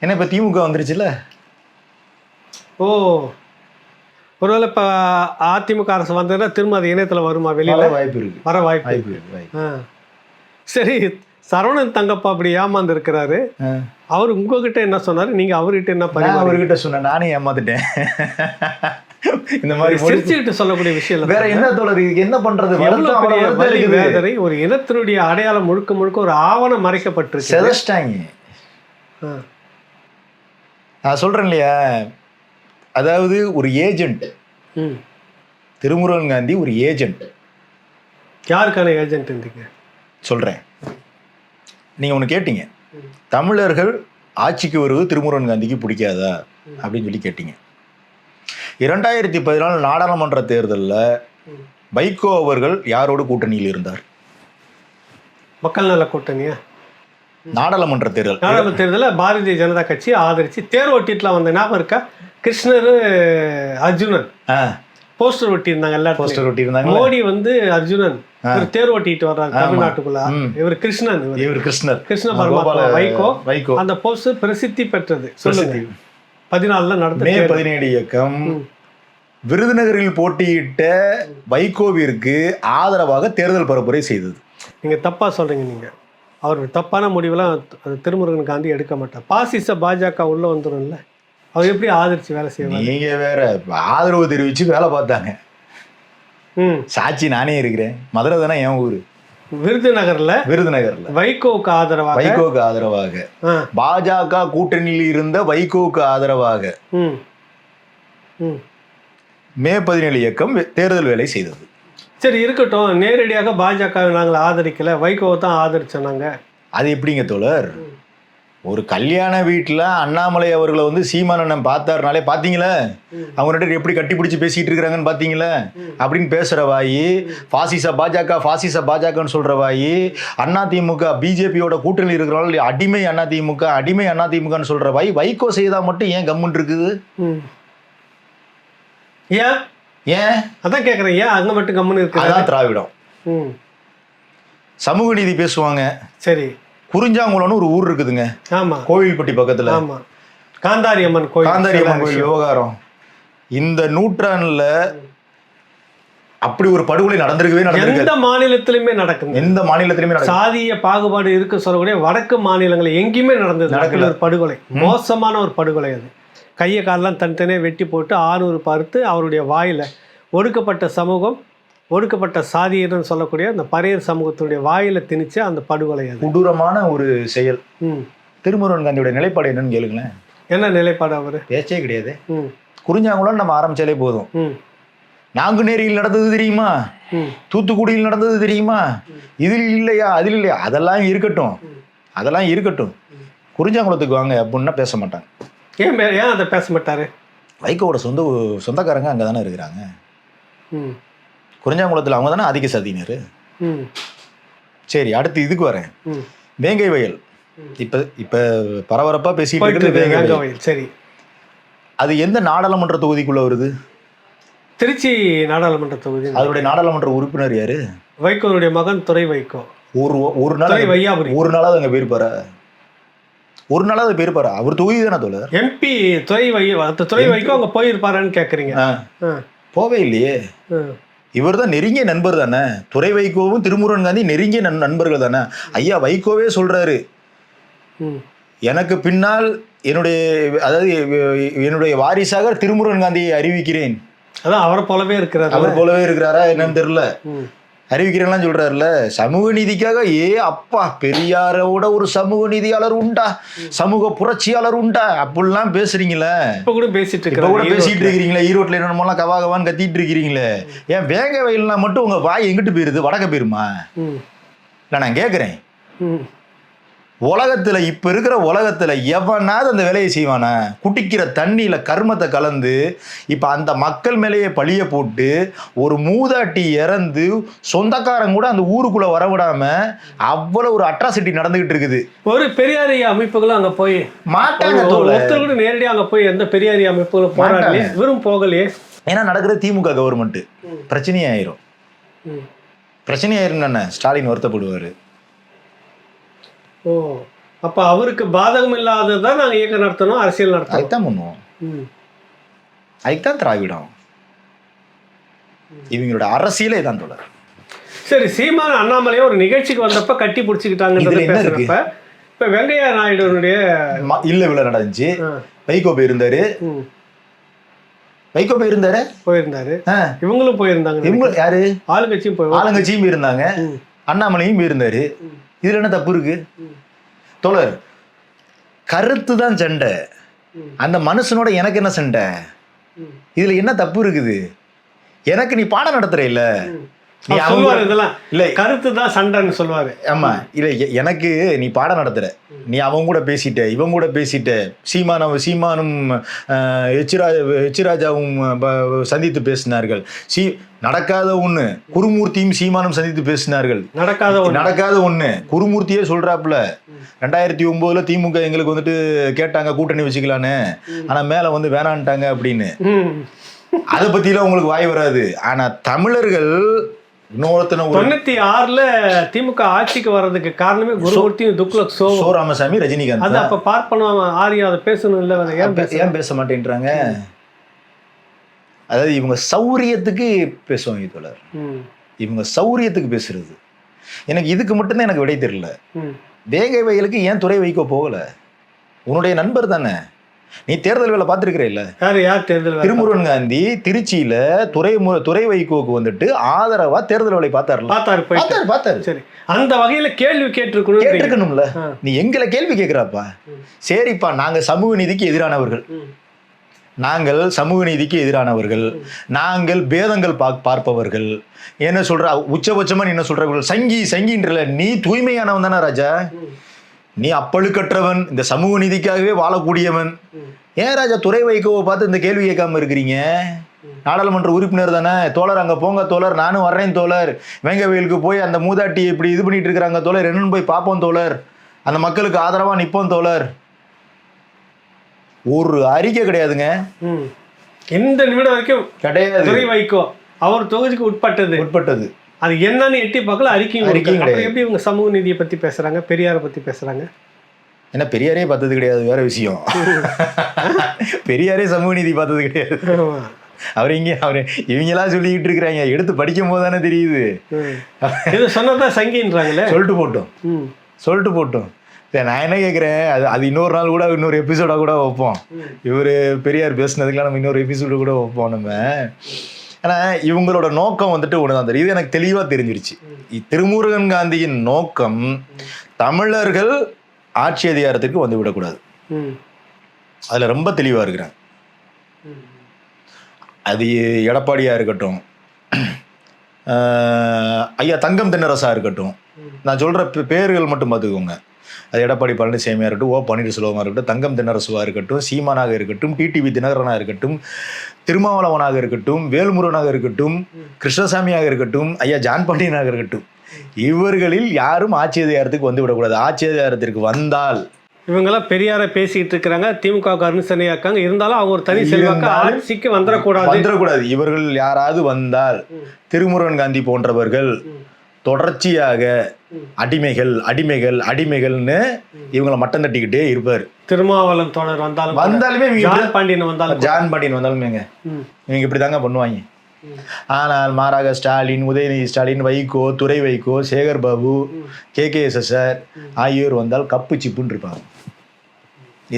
என்ன இப்ப திமுக வந்துருச்சுல்ல. ஓ, ஒருவேளை இப்போ அதிமுக அரசு வந்ததுன்னா திரும்ப அது இணையத்தில் வருமா? வெளியில வாய்ப்பு இருக்கு, வர வாய்ப்பு இருக்கு. சரி, சரவணன் தங்கப்பா அப்படி ஏமாந்து இருக்கிறாரு. அவர் உங்ககிட்ட என்ன சொன்னாரு, நீங்க அவர்கிட்ட என்ன பண்ணி? அவர்கிட்ட சொன்ன நானே ஏமாந்துட்டேன். இந்த மாதிரி சிரிச்சுக்கிட்டு சொல்லக்கூடிய விஷயம் வேற என்ன தோழர், என்ன பண்றது? வேதனை, ஒரு இனத்தினுடைய அடையாளம் முழுக்க முழுக்க ஒரு ஆவணம் மறைக்கப்பட்டிருக்கு. செதச்சிட்டாங்க. நான் சொல்றேன் இல்லையா, அதாவது ஒரு ஏஜென்ட், திருமுருகன் காந்தி ஒரு ஏஜென்ட். யாருக்கான ஏஜென்ட் இருந்தீங்க சொல்றேன். நீங்க ஒன்று கேட்டீங்க, தமிழர்கள் ஆட்சிக்கு வருவது திருமுருகன் காந்திக்கு பிடிக்காதா அப்படின்னு சொல்லி கேட்டீங்க. 2014 நாடாளுமன்ற தேர்தலில் வைகோ அவர்கள் யாரோடு கூட்டணியில் இருந்தார்? மக்கள் நல கூட்டணியா? நாடாளுமன்ற தேர்தலில் பாரதிய ஜனதா கட்சி ஆதரிச்சு தேர் ஓட்டிட்டுலாம் வந்த ஞாபகம் இருக்கா? கிருஷ்ணர், அர்ஜுனன் போஸ்டர் ஒட்டி இருந்தாங்க. எல்லா போஸ்டர் ஒட்டி இருந்தாங்க. மோடி வந்து அர்ஜுனன் தேர் ஓட்டிட்டு வர்றாரு தமிழ்நாட்டுக்குள்ள. இவர் கிருஷ்ணன், கிருஷ்ண பரமாத்மா. வைகோ அந்த போஸ்டர் பிரசித்தி பெற்றது. சொல்லுங்க, 14 நடந்த மே 17 இயக்கம் விருதுநகரில் போட்டியிட்ட வைகோவிற்கு ஆதரவாக தேர்தல் பரப்புரை செய்தது. நீங்க தப்பா சொல்றீங்க. நீங்க அவர் தப்பான முடிவுலாம் திருமுருகன் காந்தி எடுக்க மாட்டார். பாசிச பாஜக உள்ள வந்துடும்ல, அவர் எப்படி ஆதரிச்சு வேலை செய்வாங்க? நீங்க வேற ஆதரவு தெரிவிச்சு வேலை பார்த்தாங்க. சாட்சி நானே இருக்கிறேன். மதுரை தானே என் ஊரு. விருதுநகர்ல வைகோவுக்கு ஆதரவாக பாஜக கூட்டணியில் இருந்த வைகோவுக்கு ஆதரவாக மே 17 இயக்கம் தேர்தல் வேலை செய்தது. சரி, இருக்கட்டும். நேரடியாக பாஜக நாங்கள் ஆதரிக்கல, வைகோவை தான் ஆதரிச்சோம் நாங்க. அது எப்படிங்க தோழர்? ஒரு கல்யாண வீட்டில் அண்ணாமலை அவர்களை வந்து சீமானண்ணன் பார்த்தாருனாலே பார்த்தீங்களா, அவங்க ரெண்டு எப்படி கட்டி பிடிச்சி பேசிகிட்டு இருக்கிறாங்கன்னு பார்த்தீங்களா அப்படின்னு பேசுகிற வாயி, பாசிச பாஜகன்னு சொல்கிற வாயி, அதிமுக பிஜேபியோட கூட்டணியில் இருக்கிறவங்க அடிமை அதிமுகன்னு சொல்கிற வாய் வைகோ செய்தால் மட்டும் ஏன் கம்முன்னு இருக்குது? ஏன் அதான் கேட்குறேன். ஏன் அங்கே மட்டும் கம்முன்னு இருக்கு? அதான் திராவிடம். சமூக நீதி பேசுவாங்க. சரி, குறிஞ்சாங்குளம்னு ஒரு ஊர் இருக்குதுங்க. ஆமா, கோவில்பட்டி பக்கத்துல. ஆமா, காந்தாரி அம்மன் கோயில் விவகாரம் இந்த நூற்றாண்டுல அப்படி ஒரு படுகொலை நடந்திருக்கவே நடந்திருக்கு. எந்த மாநிலத்திலுமே நடக்குது. சாதிய பாகுபாடு இருக்க சொல்லக்கூடிய வடக்கு மாநிலங்கள் எங்கேயுமே நடந்தது ஒரு படுகொலை. மோசமான ஒரு படுகொலை. அது கையை காலெல்லாம் தனித்தனியாக வெட்டி போட்டு 600 பருத்து அவருடைய வாயில ஒடுக்கப்பட்ட சமூகம், ஒடுக்கப்பட்ட சாதியர்னு சொல்லக்கூடிய அந்த பரையர் சமூகத்தினுடைய வாயில திணிச்ச அந்த படுகொலை. அது கொடூரமான ஒரு செயல். திருமுருகன் காந்தியோட நிலைப்பாடு என்னன்னு கேளுங்களேன். என்ன நிலைப்பாடு? அவர் பேச்சே கிடையாது. குறிஞ்சாங்குளம் நம்ம ஆரம்பிச்சாலே போதும். நாங்குநேரியில் நடந்தது தெரியுமா, தூத்துக்குடியில் நடந்தது தெரியுமா, இதில் இல்லையா அதில் இல்லையா, அதெல்லாம் இருக்கட்டும். குறிஞ்சாங்குளத்துக்கு வாங்க அப்படின்னா பேச மாட்டாங்க. ஏன் அதை பேச மாட்டாரு? வைகோவோட சொந்தக்காரங்க அங்கே தானே இருக்கிறாங்க. குறிஞ்சாங்குளத்தில் அவங்க தானே அதிக சாதியினர். சரி, அடுத்து இதுக்கு வரேன். வேங்கை வயல் இப்ப பரபரப்பா பேசிட்டு இருக்குது. வேங்கை வயல். சரி, அது எந்த நாடாளுமன்ற தொகுதிக்குள்ள வருது? திருச்சி நாடாளுமன்ற தொகுதி. அதனுடைய நாடாளுமன்ற உறுப்பினர் யாரு? வைகோனுடைய மகன் துரை வைகோ. ஒரு நாளாவது அங்க போயிருப்பாரு. அவர் தொகுதி தானே தோழர். எம்பி துரை வைகோ அங்க போயிருப்பாருன்னு கேக்குறீங்க? போவே இல்லையே. இவர் தான் நெருங்கிய நண்பர் தானே. துரை வைகோவும் திருமுருகன் காந்தி நெருங்கிய நண்பர்கள் தானே. ஐயா வைகோவே சொல்றாரு, எனக்கு பின்னால் என்னுடைய வாரிசாக திருமுருகன் காந்தியை அறிவிக்கிறேன். அதான் அவரை போலவே இருக்கிறாரா என்னன்னு தெரியல. அறிவிக்கிறேன்லாம் சொல்றாருல. சமூக நீதிக்காக அப்பா பெரியாரோட ஒரு சமூக நீதியாளர் உண்டா, சமூக புரட்சியாளர் உண்டா அப்படிலாம் பேசுறீங்களே. இப்ப கூட பேசிட்டு இருக்கிறீங்களே. ஈரோட்டில் என்னென்னமோலாம் கவாகவான்னு கத்திட்டு இருக்கிறீங்களே. ஏன் வேங்க வயல்னா மட்டும் உங்க வாய் எங்கிட்டு போயிருது? வடக்க போயிருமா? இல்லை, நான் கேட்குறேன். உலகத்துல இப்ப இருக்கிற உலகத்துல எவனாவது அந்த வேலையை செய்வானா? குடிக்கிற தண்ணியில கர்மத்தை கலந்து இப்ப அந்த மக்கள் மேலேயே பழிய போட்டு ஒரு மூதாட்டி இறந்து சொந்தக்காரங்க கூட அந்த ஊருக்குள்ள வரவிடாம அவ்வளவு ஒரு அட்ராசிட்டி நடந்துகிட்டு இருக்குது. ஒரு பெரியாரிய அமைப்புகளும் அங்க போய் மாட்டாங்க. ஒருத்தர் கூட நேரடியாக அங்க போய் எந்த பெரியாரிய அமைப்புகளும் போராடலையே, வெறும் போகலையே. ஏன்னா நடக்கிறது திமுக கவர்மெண்ட், பிரச்சனையாயிரும். பிரச்சனையாயிரும் என்ன, ஸ்டாலின் வருத்தப்படுவாரு. ஓ, அப்ப அவருக்கு பாதகம் இல்லாததான் நாங்க இயக்கம் நடத்தணும், அரசியல் நடத்தணும். அதுதான் பண்ணுவோம். அதுதான் திராவிடம். இவங்களோட அரசியலே தான் தொடர். சரி, சீமான் அண்ணாமலையும் ஒரு நிகழ்ச்சிக்கு வந்தப்ப கட்டி பிடிச்சிக்கிட்டாங்கன்றது பேசுறப்ப இப்ப வெங்கையா நாயுடுனுடைய இல்ல விழா நடந்துச்சு. வைகோ போயிருந்தாரு. வைகோ போயிருந்தாரு. இவங்களும் போயிருந்தாங்க. இவங்க யாரு? ஆளுங்கட்சியும் போயிருந்தாங்க. அண்ணாமலையும் போயிருந்தாரு. இதுல என்ன தப்பு இருக்கு தோழர்? கருத்து தான் சண்டை. அந்த மனுஷனோட எனக்கு என்ன சண்டை? இதுல என்ன தப்பு இருக்குது? எனக்கு நீ பாடம் நடத்துற இல்ல, கருத்து தான் சண்டைன்னு சொல்லுவாரு. ஆமா, இல்ல எனக்கு நீ பாடம் நடத்துற, நீ அவங்க கூட பேசிட்ட, இவங்க கூட பேசிட்ட. சீமானும் எச்ராஜாவும் சந்தித்து பேசினார்கள். நடக்காத ஒண்ணு குருமூர்த்தியும் சீமானும் சந்தித்து பேசினார்கள். நடக்காத ஒண்ணு குருமூர்த்தியே சொல்றாப்புல, 2009 திமுக எங்களுக்கு வந்துட்டு கேட்டாங்க கூட்டணி வச்சுக்கலான்னு, ஆனா மேல வந்து வேணான்ட்டாங்க அப்படின்னு. அதை பத்திலாம் உங்களுக்கு வாய் வராது. ஆனா தமிழர்கள் 96 திமுக ஆட்சிக்கு வர்றதுக்கு காரணமே குருமூர்த்தியும் துக்ளக் சோ ராமசாமி, ரஜினிகாந்த். அது அப்ப பார்ப்பனும் ஆரியம் அதை பேசணும் இல்ல, ஏன் பேச மாட்டேன்றாங்க? அதாவது இவங்க சௌரியத்துக்கு பேசுவாங்க தோழர். இவங்க சௌரியத்துக்கு பேசுறது. எனக்கு இதுக்கு மட்டும்தான் எனக்கு விடை தெரியல. வேங்கை வயலுக்கு ஏன் துறை வைக்க போகல? உன்னுடைய நண்பர் தானே. நீ தேர்தல் வேலை பார்த்துருக்கிற இல்ல? யார் தேர்தல்? திருமுருகன் காந்தி திருச்சியில துறை வைகோக்கு வந்துட்டு ஆதரவா தேர்தல் வேலை பார்த்தாரு. சரி, அந்த வகையில கேள்வி கேட்டிருக்கணும்ல. நீ எங்களை கேள்வி கேட்கிறாப்பா. சரிப்பா, நாங்க சமூக நீதிக்கு எதிரானவர்கள், நாங்கள் சமூக நீதிக்கு எதிரானவர்கள், நாங்கள் பேதங்கள் பார்ப்பவர்கள், என்ன சொல்ற உச்சபட்சமா நீ என்ன சொல்ற சங்கின்றல. நீ தூய்மையானவன் தானே ராஜா? நீ அப்பழுக்கற்றவன், இந்த சமூக நீதிக்காகவே வாழக்கூடியவன். ஏன் ராஜா துறை வைகோவை பார்த்து இந்த கேள்வி கேட்காம இருக்கிறீங்க? நாடாளுமன்ற உறுப்பினர் தானே தோழர், அங்க போங்க தோழர், நானும் வர்றேன் தோழர். வெங்கவேலுக்கு போய் அந்த மூதாட்டி இப்படி இது பண்ணிட்டு இருக்கிறாங்க தோழர், என்னன்னு போய் பார்ப்போம் தோழர், அந்த மக்களுக்கு ஆதரவா நிப்போம் தோழர். ஒரு அறிக்கை கிடையாதுங்க. எந்த நிமிடம் வரைக்கும் கிடையாது. துறை வைகோ அவர் தொகுதிக்கு உட்பட்டது அது என்னன்னு எட்டி பார்க்கல, அறிக்கையும் கிடையாது. எப்படி இவங்க சமூக நீதியை பத்தி பேசுறாங்க, பெரியாரை பத்தி பேசுறாங்க? ஏன்னா பெரியாரே பார்த்தது கிடையாது, வேற விஷயம். பெரியாரே சமூக நீதி பார்த்தது கிடையாது. இவங்கெல்லாம் சொல்லிக்கிட்டு இருக்கிறாங்க, எடுத்து படிக்கும் போது தானே தெரியுது. இது சொன்னதான் சங்கின்றாங்களே. சொல்லிட்டு போட்டோம். நான் என்ன கேட்குறேன், அது இன்னொரு நாள் கூட இன்னொரு எபிசோடா கூட வைப்போம். இவர் பெரியார் பேசுனதுக்கெல்லாம் நம்ம இன்னொரு எபிசோடு கூட வைப்போம் நம்ம. ஆனால் இவங்களோட நோக்கம் வந்துட்டு ஒன்று தான் தெரியும். இது எனக்கு தெளிவாக தெரிஞ்சிருச்சு. திருமுருகன் காந்தியின் நோக்கம் தமிழர்கள் ஆட்சி அதிகாரத்துக்கு வந்து விடக்கூடாது. அதில் ரொம்ப தெளிவாக இருக்கிறாங்க. அது எடப்பாடியாக இருக்கட்டும், ஐயா தங்கம் தென்னரசா இருக்கட்டும், நான் சொல்கிற பேர்கள் மட்டும் பார்த்துக்கோங்க. அது எடப்பாடி பழனிசாமியாக இருக்கட்டும், ஓ பன்னீர்செல்வமாக இருக்கட்டும், தங்கம் தென்னரசுவாக இருக்கட்டும், சீமானாக இருக்கட்டும், டிடிவி தினகரனாக இருக்கட்டும், திருமாவளவனாக இருக்கட்டும், வேல்முருகனாக இருக்கட்டும், கிருஷ்ணசாமியாக இருக்கட்டும், ஐயா ஜான் பாண்டியனாக இருக்கட்டும், இவர்களில் யாரும் ஆட்சி அதிகாரத்துக்கு வந்து விடக்கூடாது. ஆட்சி அதிகாரத்திற்கு வந்தால் இவங்கெல்லாம் பெரியாரை பேசிட்டு இருக்கிறாங்க, திமுக அனுசரணையா இருக்காங்க, இருந்தாலும் அவங்க ஒரு தனி செல்வாக்கு ஆட்சிக்கு வந்துடக்கூடாது. இவர்கள் யாராவது வந்தால் திருமுருகன் காந்தி போன்றவர்கள் தொடர்ச்சியாக அடிமைகள்னு இவங்களை மட்டம் தட்டிக்கிட்டே இருப்பார். திருமாவளவன் தோழர் வந்தாலுமே ஜான் பாண்டியன் வந்தாலுமே இவங்க இப்படி தாங்க பண்ணுவாங்க. ஆனால் மாறாக ஸ்டாலின், உதயநிதி ஸ்டாலின், வைகோ, துரை வைகோ, சேகர் பாபு, KKSSR ஆகியோர் வந்தால் கப்பு சிப்புன்னு இருப்பாங்க.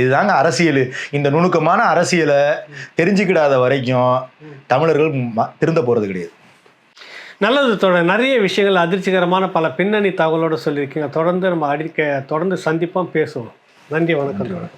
இதுதாங்க அரசியல். இந்த நுணுக்கமான அரசியலை தெரிஞ்சுக்கிடாத வரைக்கும் தமிழர்கள் திருந்த போறது கிடையாது. நல்லது தொடர், நிறைய விஷயங்கள் அதிர்ச்சிகரமான பல பின்னணி தகவலோடு சொல்லியிருக்கீங்க. தொடர்ந்து நம்ம தொடர்ந்து சந்திப்போம், பேசுவோம். நன்றி, வணக்கம்.